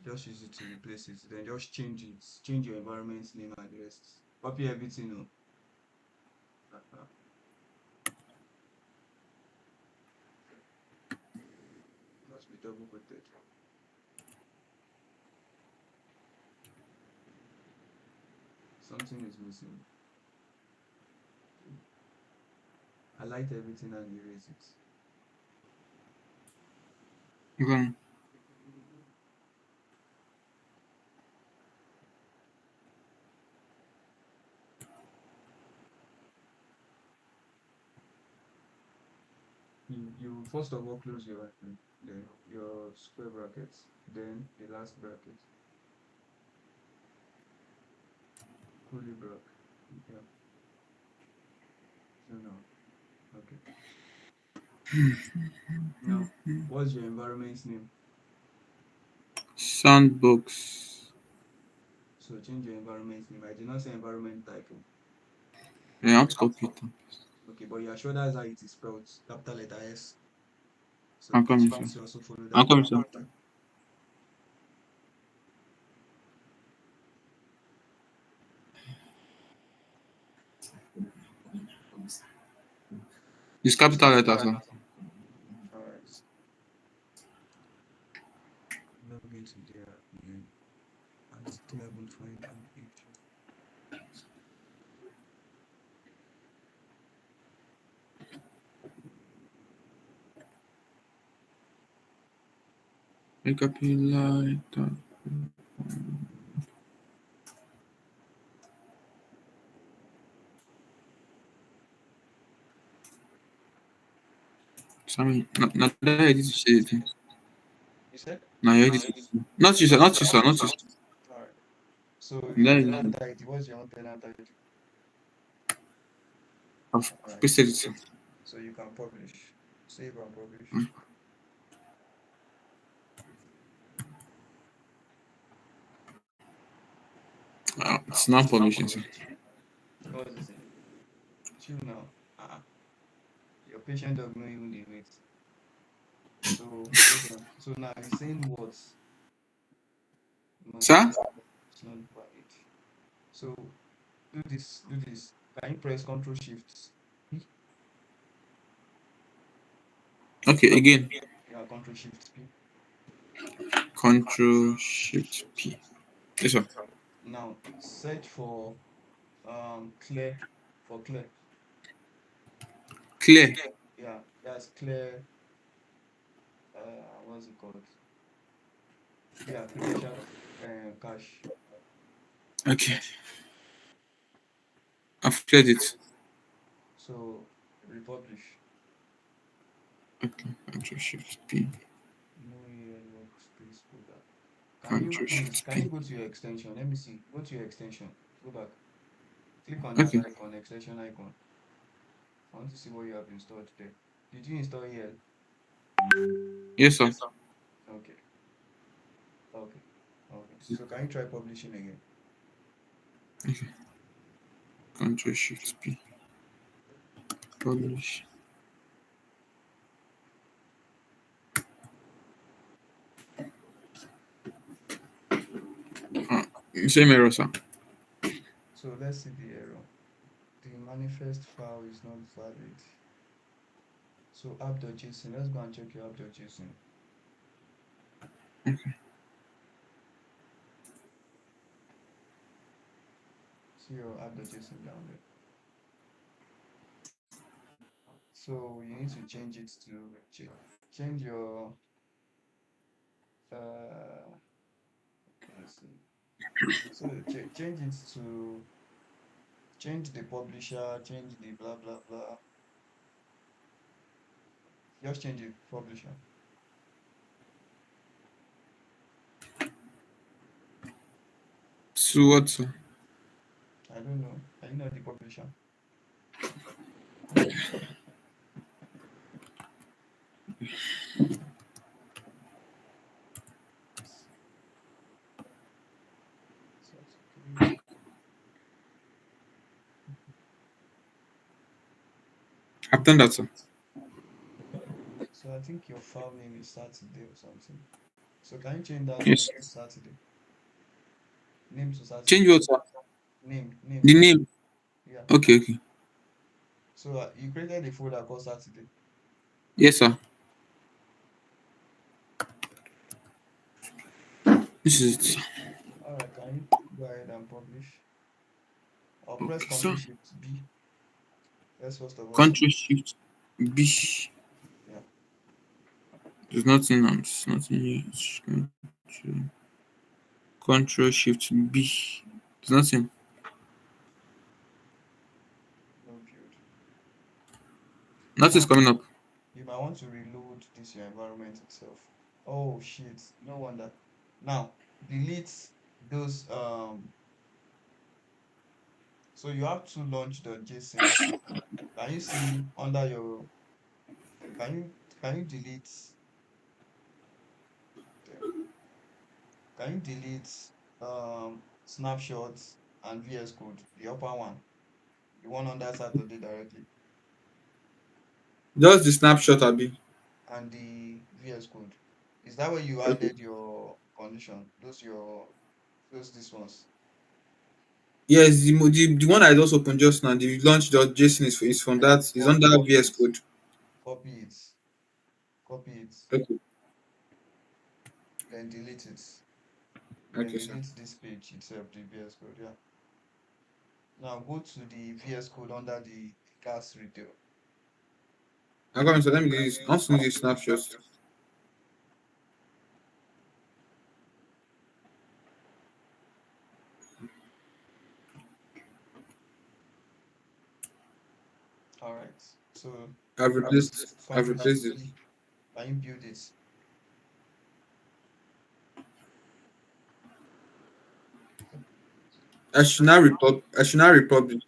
Just use it to replace it. Then just change it. Change your environment name and the rest. Copy everything. Oh. Uh-uh. Must be double quoted. Something is missing. Highlight everything and erase it. Okay. You first of all close your square brackets, then the last bracket. Curly bracket. Yeah. So now, okay. Now, what's your environment name? Sandbox. So change your environment name. I did not say environment type. Oh. Yeah, I want to copy it. Okay, but you are sure that's how it is spelled, capital letter S. So I'm please coming, for sir. me to also follow I'm that coming, pattern. sir. Use capital letters, sir. All right. Log into there again. I still haven't found an issue. Make up your light. Sorry, not that I did to say it. You said? No, I did. Not you, sir. Not you, sir. Not you, sir. All right. So your Then tenant ID, what's your own tenant ID? I've All right. pasted it, sir. So you can publish, save and publish. It's not publishing, sir. What's this thing? Chill now. Your patient dog no even dey wait. So hold on. So now he's saying what? No, Sir? it's not valid. So do this, do this. Can you press Control Shift P? Okay, again. Yeah, Control Shift P. Control Shift P. Yes, sir. Now search for clear for clear. Clear. Yeah, that's clear. What's it called? Yeah, credential cache. Okay. I've cleared it. So republish. Okay. Control Shift P. No EL workspace folder. Can you Control please Shift can you P. go to your extension? Let me see. Go to your extension. Go back. Click on that Okay. icon, extension icon. I want to see what you have installed there. Did you install EL? Yes, sir. Okay. Okay. Okay. So can you try publishing again? Control Shift P. Publish. Same error, sir. So let's see the error. The manifest file is not valid. So app.json. Let's go and check your app.json. See your app.json down there. So you need to change it to change your let's see. So change it to change the publisher, change the blah blah blah. Just change the publisher. So what, sir? I don't know. I know the publisher. So, I've done that, sir. so I think your file name is Saturday or something. So can you change that name Yes. to Saturday? Name to Change Saturday. what, sir? Name. The name. Yeah. Okay, okay. So you created a folder called Saturday. Yes, sir. This is it, sir. All right. Can you go ahead and publish? Or press Okay, sir. Control Shift B. Let's first of all see. Control Shift B. Yeah. There's nothing on. There's nothing here. Control Shift B. There's nothing. No build. Nothing's Now coming up. you might want to reload this your environment itself. Oh shit. No wonder. Now delete those so you have to launch the JSON. Can you see under your can you can you delete them? Can you delete snapshots and VS Code, the upper one, the one under Saturday directly, Just the snapshot, Abi. and the VS Code? Is that where you Okay. added your condition? Those these ones. Yes, the one I just opened just now, the launch.json is from that, is under Copy VS it, Code. copy it, copy it, Okay. then delete it. Then Okay, sir. delete this page itself, the VS Code. Yeah. Now go to the VS Code under the gas retail. I'm going to let me do this. I want to do this snapshot. All right. So I've Control replaced Shift it. B. Can you build it? I should not republish.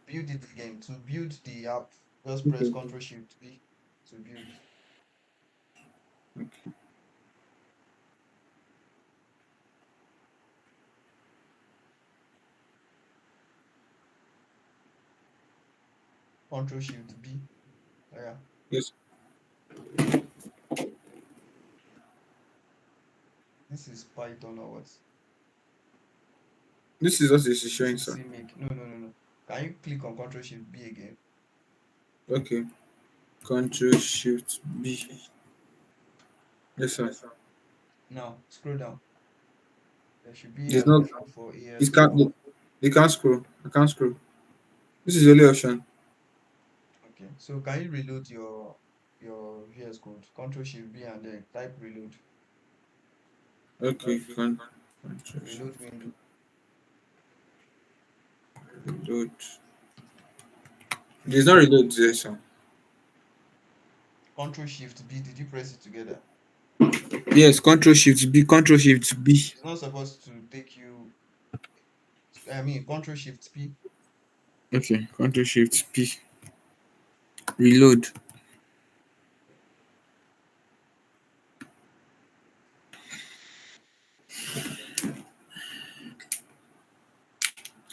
Build it again to build the app. Just press Okay. Ctrl Shift B to build. Okay. Ctrl Shift B. Oh, yeah. Yes. This is Python or what? This is what it's This showing, is sir. CMake. No, no, no, no. Can you click on Ctrl Shift B again? Okay. Control Shift B. Yes, sir. Now scroll down. There should be There's an not. option for AS It can't. code. You can't scroll. I can't scroll. This is the only option. Okay. So can you reload your VS code? Ctrl Shift B and then type reload. Okay. Control Reload Shift window. reload. There's no reload there, sir. Ctrl Shift B. Did you press it together? Yes. Control Shift B. Control Shift B. It's not supposed to take you. I mean, Ctrl Shift P. Okay. Control Shift P. Reload.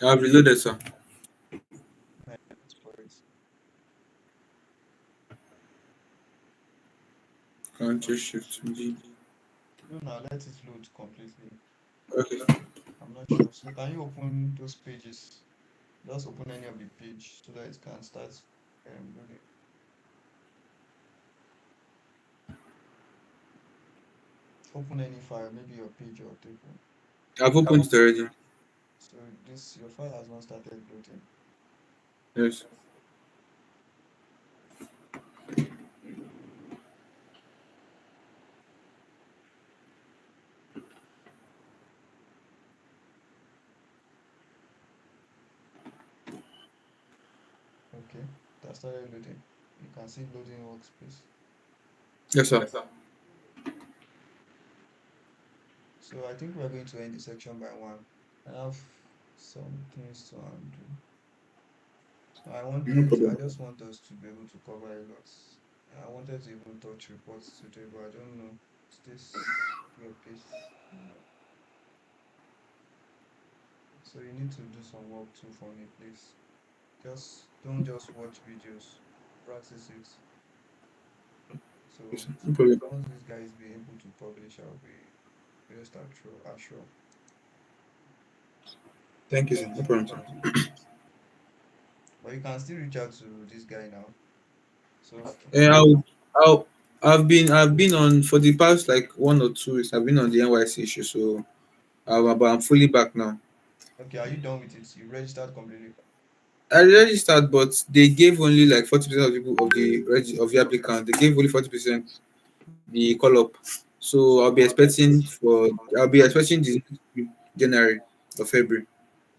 I've reloaded, sir. Let's for it. Control Shift B. No, now let it load completely. Okay. I'm not sure. So can you open those pages? Just open any of the page so that it can start loading. Open any file, maybe your page or table. I've opened it already. So this your file has not started loading. Yes. Okay, that started loading. You can see loading workspace. Yes, sir. So I think we're going to end the section by one. I have some things to undo. So No I problem. just want us to be able to cover a lot. I wanted to even touch reports today, but I don't know. Is this your pace? No. So you need to do some work too for me, please. Just don't just watch videos. Practice it. Yes, So sir. No problem. once these guys be able to publish, I'll be rest assured. Thank you, sir. No problem, sir. But you can still reach out to this guy now. So Eh, I've been on for the past like 1 or 2 weeks. I've been on the NYC issue, so but I'm fully back now. okay, are you done with it? You registered completely. I registered, but they gave only like 40% of people of the applicant. They gave only 40% the call up. So I'll be expecting this January or February.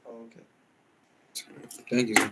Oh, okay. Thank you, sir.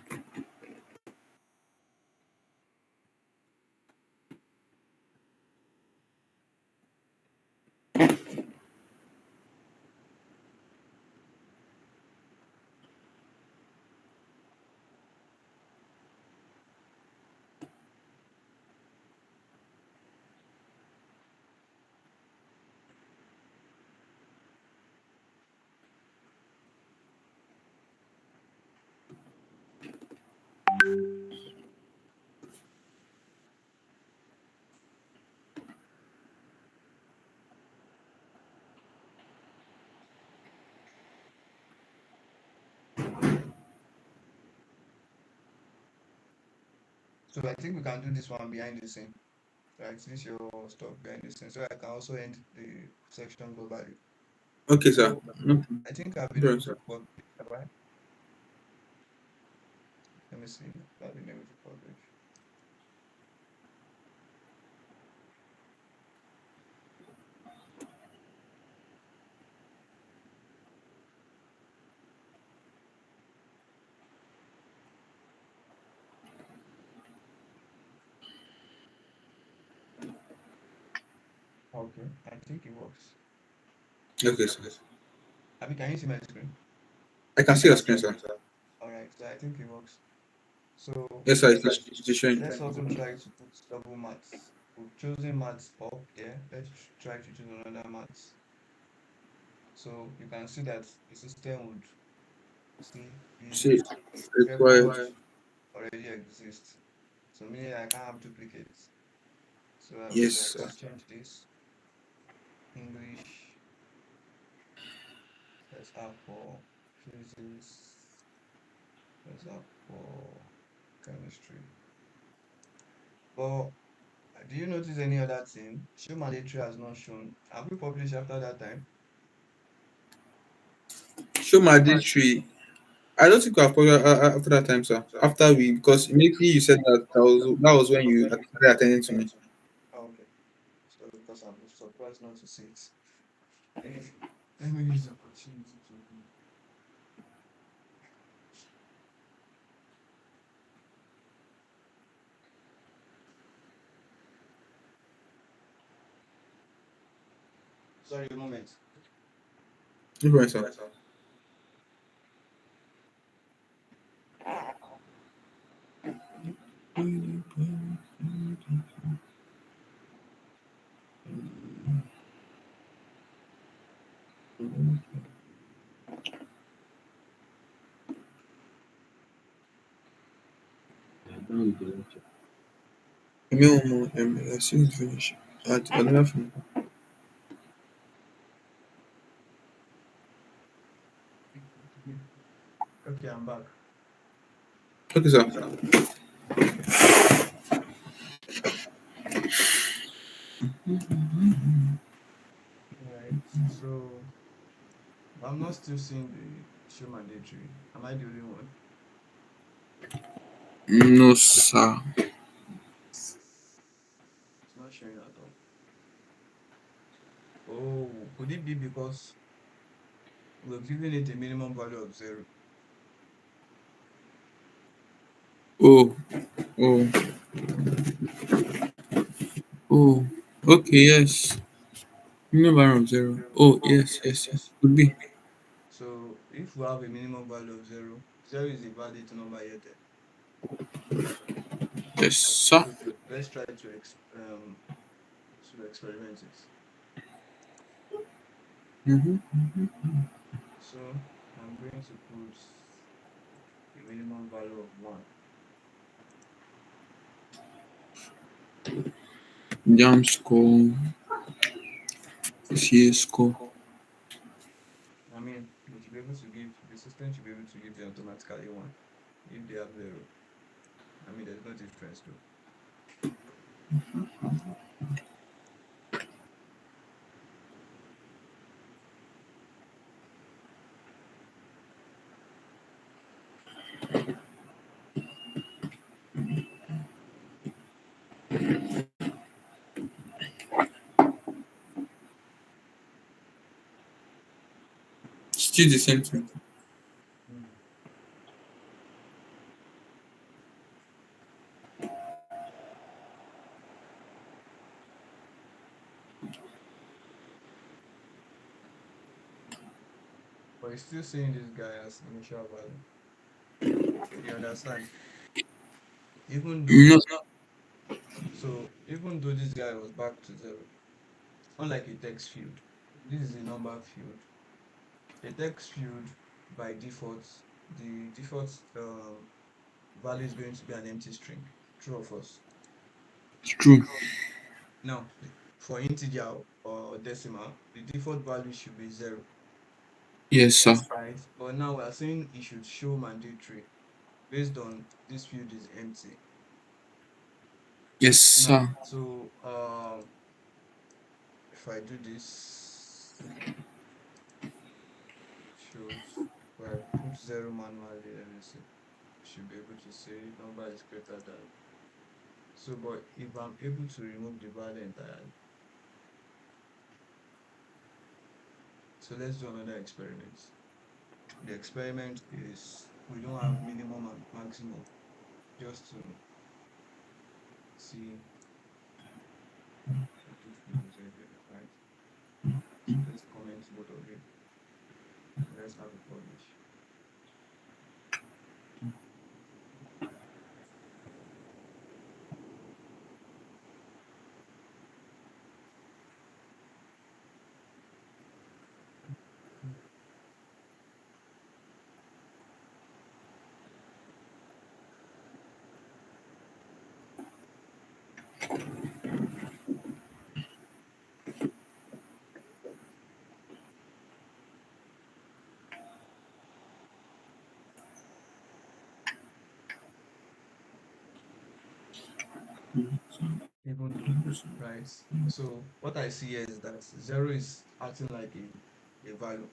So I think we can do this one behind the scene. Right? This your stuff behind the scene. So I can also end the section globally. Okay, sir. So No I think I've been problem, able to sir. publish. Have I? Let me see. I've been able to publish. Okay, I think it works. Okay, sir. Can you see my screen? I can see your screen, sir. All right, so I think it works. So Yes, sir. It's showing. let's also try to put double maths. We've chosen maths up there. Let's try to choose another maths. So you can see that the system would see See, this record required. already exists. So meaning I can't have duplicates. So Yes, sir. let's change this. English, let's have for physics, let's have for chemistry. But do you notice any other thing? Show mandatory has not shown. Have we published after that time? Show my tree. I don't think I've probably after that time, sir. After we, because immediately you said that was when you started attending to me. Oh, okay. So because I'm surprised not to see it. Let me use the opportunity to sorry a moment. No problem, sir. I see it finish. I never finish. Okay, I'm back. Okay, sir. Alright. So I'm not still seeing the show mandatory. Am I the only one? No, sir. It's not showing at all. Oh, could it be because we're giving it a minimum value of zero? Oh, oh, oh. Okay, yes. Minimum of zero. Oh, yes, yes, yes. Could be. So if we have a minimum value of zero, zero is a valid number yet. Yes, sir. Let's try to experiment it. Mm-hmm. So I'm going to put a minimum value of one. Jam score. CS score. I mean, it should be able to give the system should be able to give you automatically one if they have zero. I mean, there's no difference though. Still the same thing. Mm. But it's still seeing this guy as initial value. You understand? Even though No, even though this guy was back to zero, unlike a text field, this is a number field. A text field by default, the default value is going to be an empty string, true or false. it's true. Now, for integer or decimal, the default value should be zero, Yes, sir. right? But now we are saying it should show mandatory based on this field is empty. Yes, Now, sir. so if I do this, shows where I put zero manually, let me see. Should be able to say number is greater than. So, but if I'm able to remove the value entirely, so let's do another experiment. The experiment is we don't have minimum and maximum, just to see if this thing is right. So let's comment both of it. Let's have it publish. even though, right? So what I see here is that zero is acting like a value.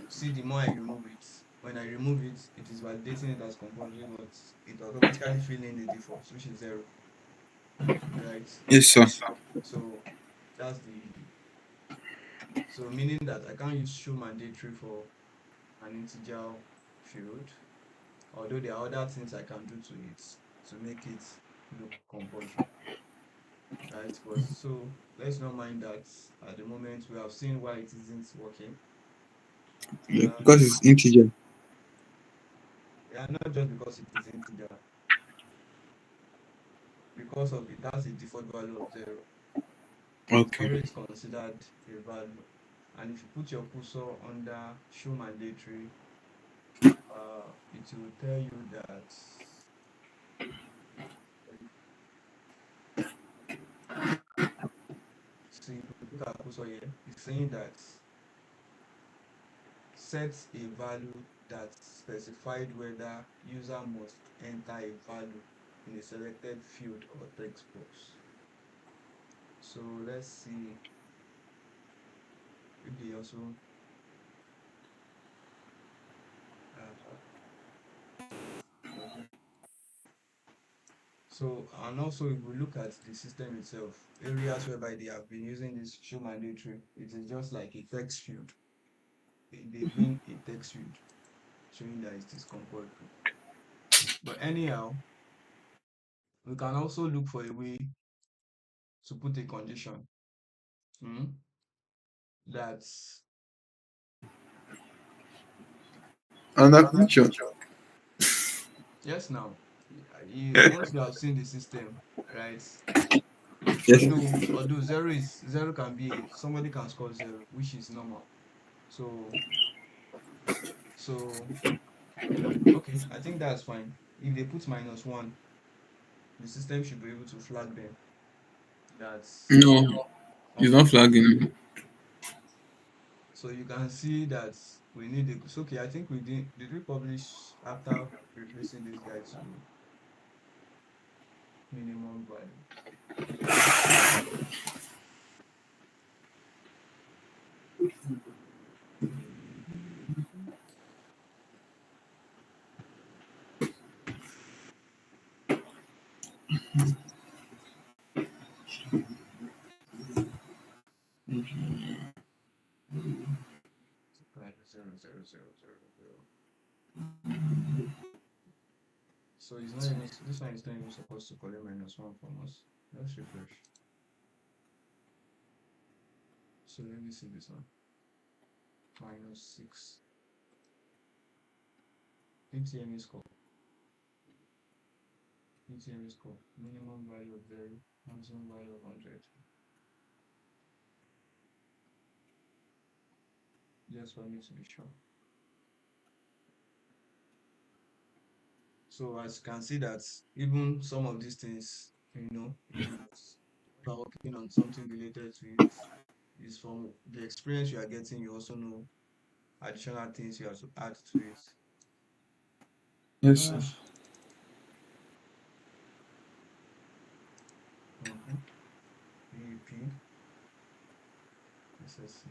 See, the more I remove it, when I remove it, it is validating it as compulsory, but it automatically fill in the default, which is zero, right? Yes, sir. So that's the so meaning that I can't use show mandatory for an integer field, although there are other things I can do to it to make it look compulsory, right? But so let's not mind that at the moment we have seen why it isn't working. Yeah, because And it's integer. yeah, not just because it is integer, because of it has a default value of zero. Okay. Zero is considered a value. And if you put your cursor under show mandatory, it will tell you that see if you put our cursor here, it's saying that sets a value that specified whether user must enter a value in a selected field or text box. So let's see if they also uh, okay. So and also if we look at the system itself, areas whereby they have been using this show mandatory, it is just like a text field. They bring a text field showing that it is compulsory. But anyhow, we can also look for a way to put a condition mm, that Another question. yes now once you have seen the system, right? Yes. Although zero can be somebody can score zero, which is normal. So so okay, I think that's fine. If they put -1, the system should be able to flag them. That's No, it's okay. not flagging. So you can see that we need a so okay. I think we did we publish after replacing this guy to minimum value. Right, zero, zero, zero, zero, zero. So it's not even this one is not even supposed to collect -1 from us. Let's refresh. So let me see this one. -6. PTM score. PTM score. Minimum value of 0, maximum value of 100. Just for me to be sure. So as you can see that even some of these things, is we are working on something related to it. Is from the experience you are getting, you also know additional things you have to add to it. Yes, sir. Uh, mhm. PEP, SSC.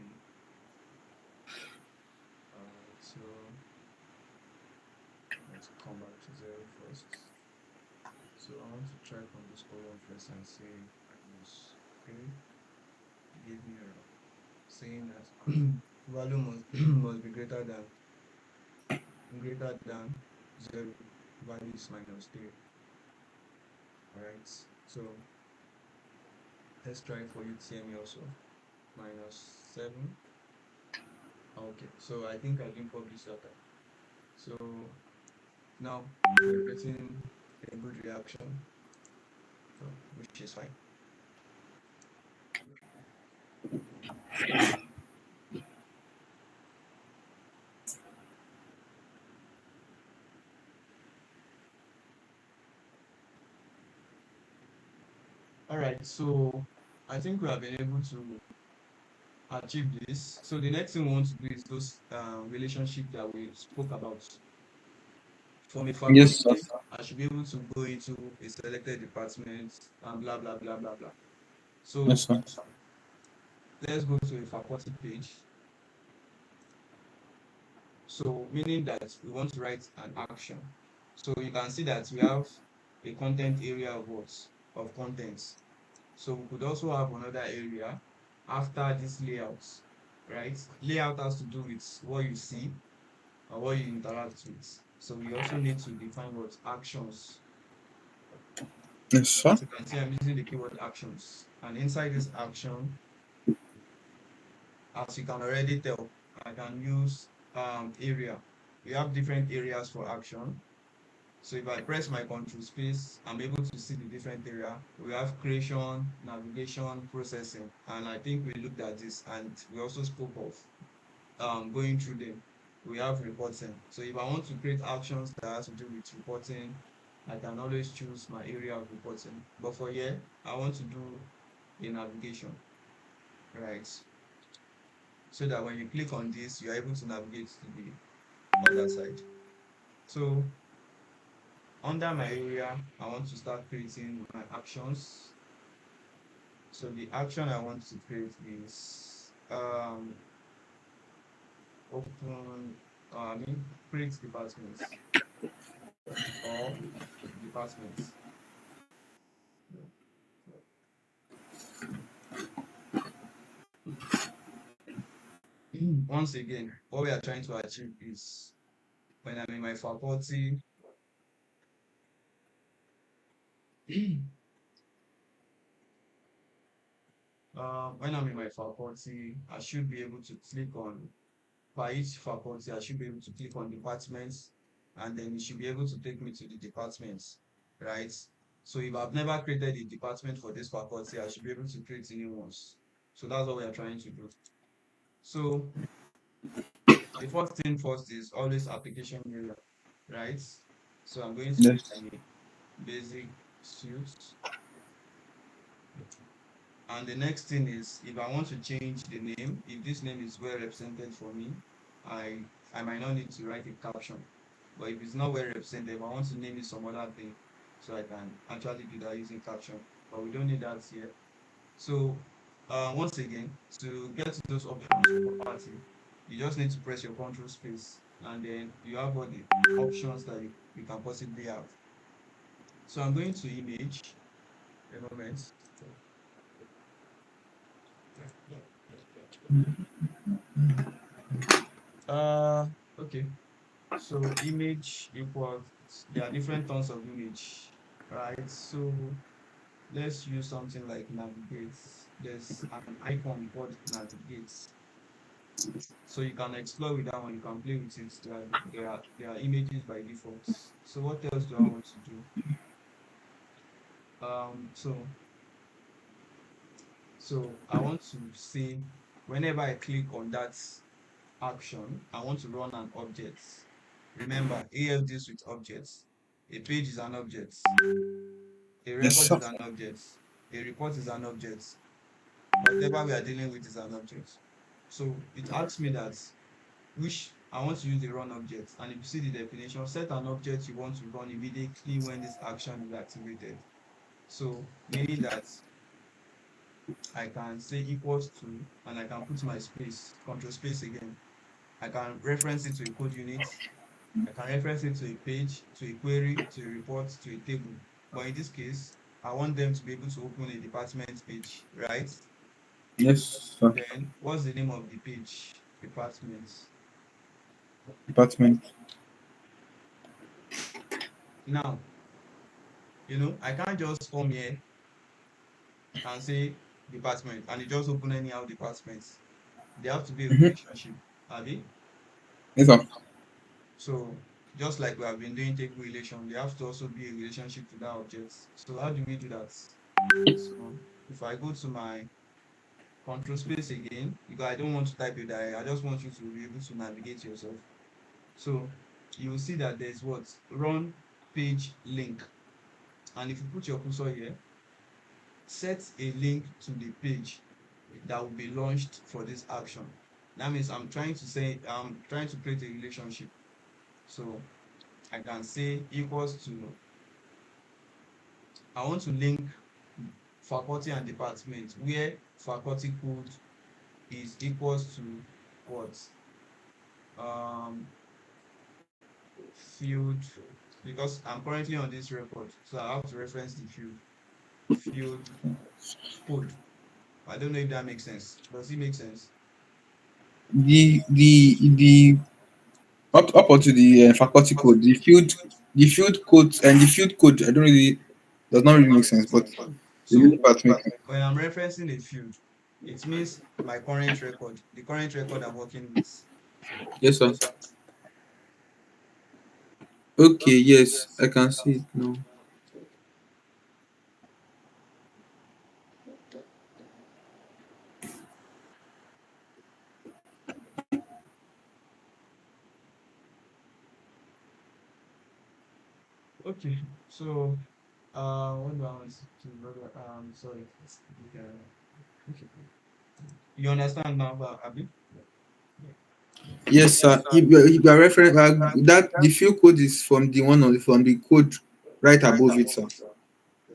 Alright, so let's come back to zero first. So I want to try from this column first and say minus okay. Give me error saying that value must must be greater than 0. Value is -3. Alright, so let's try for UTM also. -7. Okay, so I think I didn't publish that. So now we're getting a good reaction, so which is fine. All right, so I think we have been able to achieve this. So the next thing we want to do is those relationship that we spoke about from a Yes, sir. facultative should be able to go into a selected department and blah blah blah blah blah. Yes, So sir. let's go to a faculty page. So meaning that we want to write an action. So you can see that we have a content area of what? Of contents. So we could also have another area after this layout, right? Layout has to do with what you see or what you interact with. So we also need to define what actions. Yes, sir. As you can see, I'm using the keyword actions. And inside this action, as you can already tell, I can use area. We have different areas for action. So if I press my control space, I'm able to see the different area. We have creation, navigation, processing, and I think we looked at this and we also spoke of going through them. We have reporting. So if I want to create actions that has to do with reporting, I can always choose my area of reporting. But for here, I want to do a navigation, right? So that when you click on this, you're able to navigate to the other side. So under my area, I want to start creating my actions. So the action I want to create is open, I mean, create departments or departments. Once again, what we are trying to achieve is when I'm in my faculty, when I'm in my faculty, I should be able to click on for each faculty, I should be able to click on departments and then it should be able to take me to the departments, right? So if I've never created a department for this faculty, I should be able to create new ones. So that's what we are trying to do. So the first thing first is always application area, right? So I'm going to use Yes. the basic suits. And the next thing is if I want to change the name, if this name is well represented for me, I I might not need to write a caption. But if it's not well represented, if I want to name it some other thing, so I can actually do that using caption. But we don't need that here. So once again, to get to those options property, you just need to press your control space and then you have all the options that you can possibly have. So I'm going to image a moment. Uh okay. So image equals, there are different tons of image, right? So let's use something like navigate. There's an icon called navigate. So you can explore with that one, you can play with it. There are images by default. So what else do I want to do? So I want to say whenever I click on that action, I want to run an object. Remember, AL deals with objects. A page is an object. A Yes, record sir. is an object. A report is an object. Whatever we are dealing with is an object. So it asks me that which I want to use the run object. And if you see the definition, set an object you want to run immediately when this action is activated. So meaning that I can say equals to, and I can put my space, control space again. I can reference it to a code unit. I can reference it to a page, to a query, to a report, to a table. But in this case, I want them to be able to open a department page, right? Yes, sir. Then what's the name of the page? Departments. Department. Now, I can't just come here and say department and it just open anyhow departments. There have to be a Mm-hmm. relationship, Abi. Yes, sir. So just like we have been doing table relation, there has to also be a relationship to that object. So how do we do that? So if I go to my control space again, because I don't want to type it there, I just want you to be able to navigate yourself. So you will see that there's what? Run page link. And if you put your cursor here, set a link to the page that will be launched for this action. That means I'm trying to create a relationship. So I can say equals to I want to link faculty and department where faculty code is equals to what? Um, field, because I'm currently on this record, so I have to reference the field code. I don't know if that makes sense. Does it make sense? The up onto the faculty code, the field code and the field code. I don't really does not really make sense, but the So middle part makes sense. when I'm referencing a field, it means my current record, the current record I'm working with. Yes, sir. Okay, yes, I can see it now. Okay, so what do I want to brother? Sorry. Uh, okay. You understand now, Abi? Yes, sir. If you are referring that the field code is from the one on from the code right above it, sir.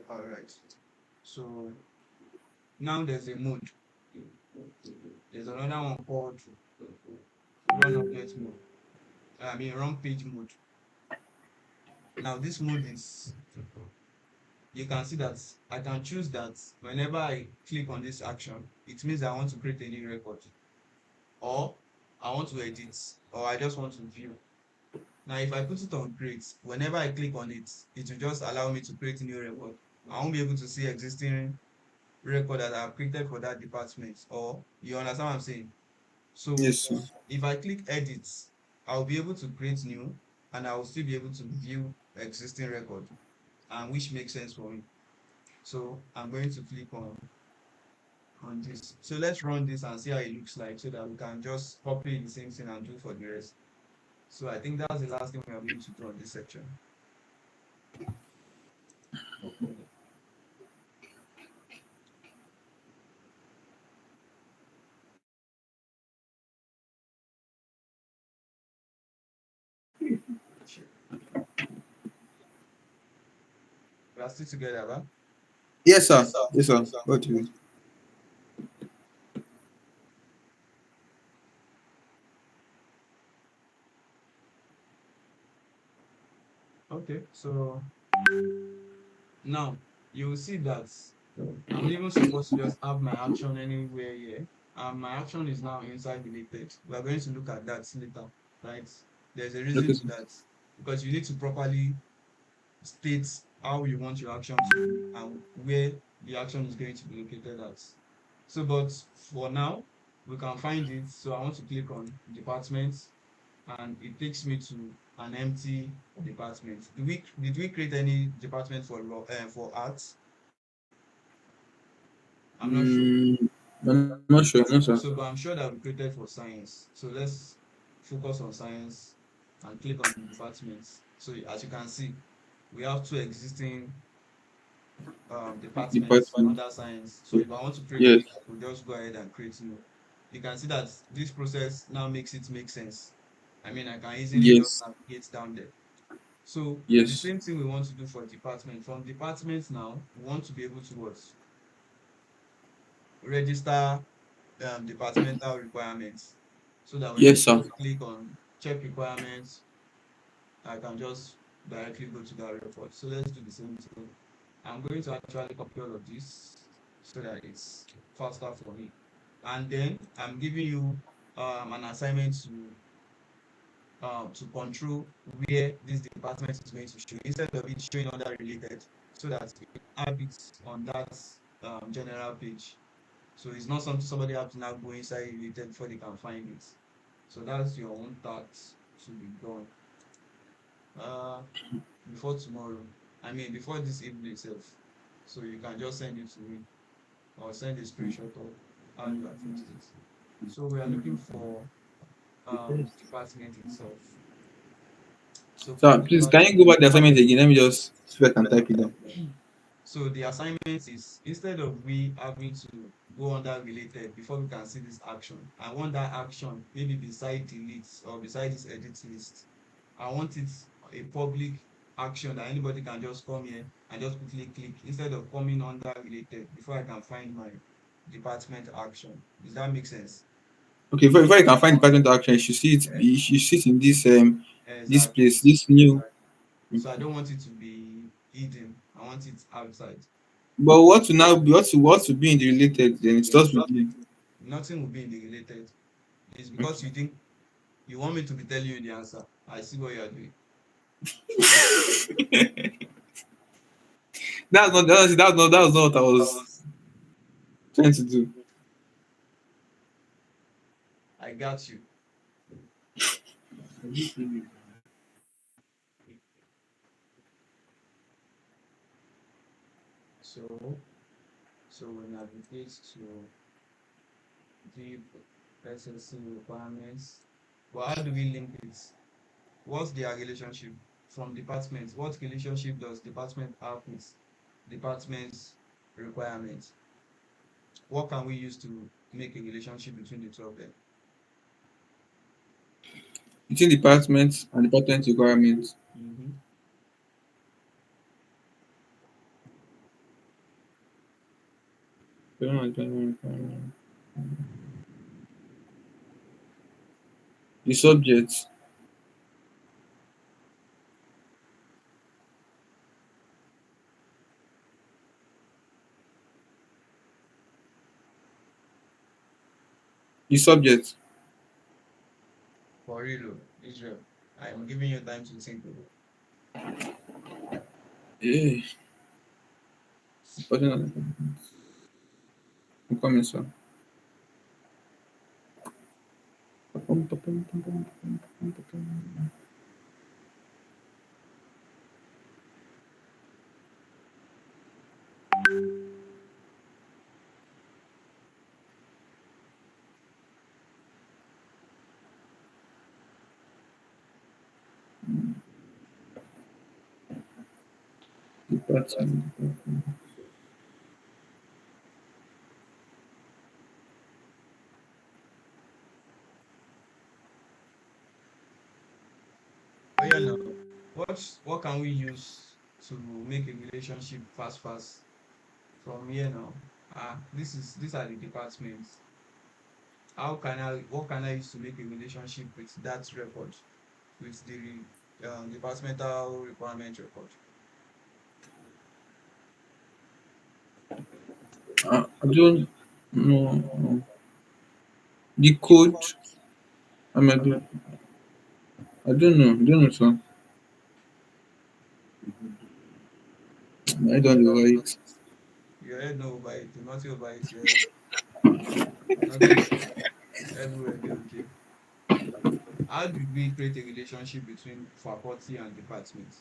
All right. So now there's a mode. There's another one called run object mode. I mean run page mode. Now this mode is, you can see that I can choose that whenever I click on this action, it means I want to create a new record, or I want to edit, or I just want to view. Now if I put it on create, whenever I click on it, it will just allow me to create a new record. I won't be able to see existing record that I've created for that department, or you understand what I'm saying? So Yes, sir. if I click edit, I'll be able to create new, and I will still be able to view existing record, and which makes sense for me. So I'm going to click on this. So let's run this and see how it looks like, so that we can just copy the same thing and do for the rest. So I think that's the last thing we are going to do on this section. Sure. We are still together, right? Yes, sir. Yes, sir. What do you? Okay, so now you will see that I'm even supposed to just have my action anywhere here. And my action is now inside deleted. We are going to look at that later, right? There's a reason Okay, to sir. that, because you need to properly state how you want your action to be and where the action is going to be located at. So, but for now, we can find it. So I want to click on departments, and it takes me to an empty department. Did we create any department for for arts? I'm not sure. Mm, I'm not sure. No, sir. So, but I'm sure that we created for science. So let's focus on science and click on the departments. So as you can see, we have two existing departments Department. under science. So if I want to create Yes. new, I will just go ahead and create new. You can see that this process now makes it make sense. I mean, I can easily just Yes. navigate down there. So the Yes. same thing we want to do for department. From departments now, we want to be able to what? Register departmental requirements, so that Yes, whenever sir. I click on check requirements, I can just directly go to that report. So let's do the same thing. I'm going to actually copy all of this so that it's faster for me. And then I'm giving you an assignment to control where this department is going to show, instead of it showing under related, so that you have it on that general page. So it's not something somebody have to now go inside related before they can find it. So that's your own task to be done uh, before tomorrow. I mean, before this evening itself. So you can just send it to me, or send a screenshot of how you have fixed it. So we are looking for department itself. So for Sir, the please can you go back the assignment again? Let me just see if I can type it down. so the assignment is, instead of we having to go under related before we can see this action, I want that action maybe beside delete or beside this edit list. I want it a public action that anybody can just come here and just quickly click instead of coming under related before I can find my department action. Does that make sense? Okay, before you can find department action, you should see it. You should sit in this Exactly. place, this new. So I don't want it to be hidden. I want it outside. But what to now be what to be in the related? Then it starts with you. Nothing will be in the related. It's because you think you want me to be telling you the answer. I see what you are doing. That's not what I was trying to do. I got you. So we navigate to the SLC requirements. But how do we link it? What's their relationship from departments? What relationship does department have with department's requirements? What can we use to make a relationship between the two of them? Between departments and department requirements. Mm-hmm. The subject. The subject. For real, Israel. I am giving you time to think. Yeah. Department. I'm coming, sir. Department. Oh yeah, now what can we use to make a relationship fast from here now? These are the departments. What can I use to make a relationship with that record, with the departmental requirement record? I don't know. No. The code. I mean, I don't know. I don't know, sir. I don't know it. Your head no over it, nothing over it, your head. Nothing. Everywhere be okay. How did we create a relationship between faculty and department?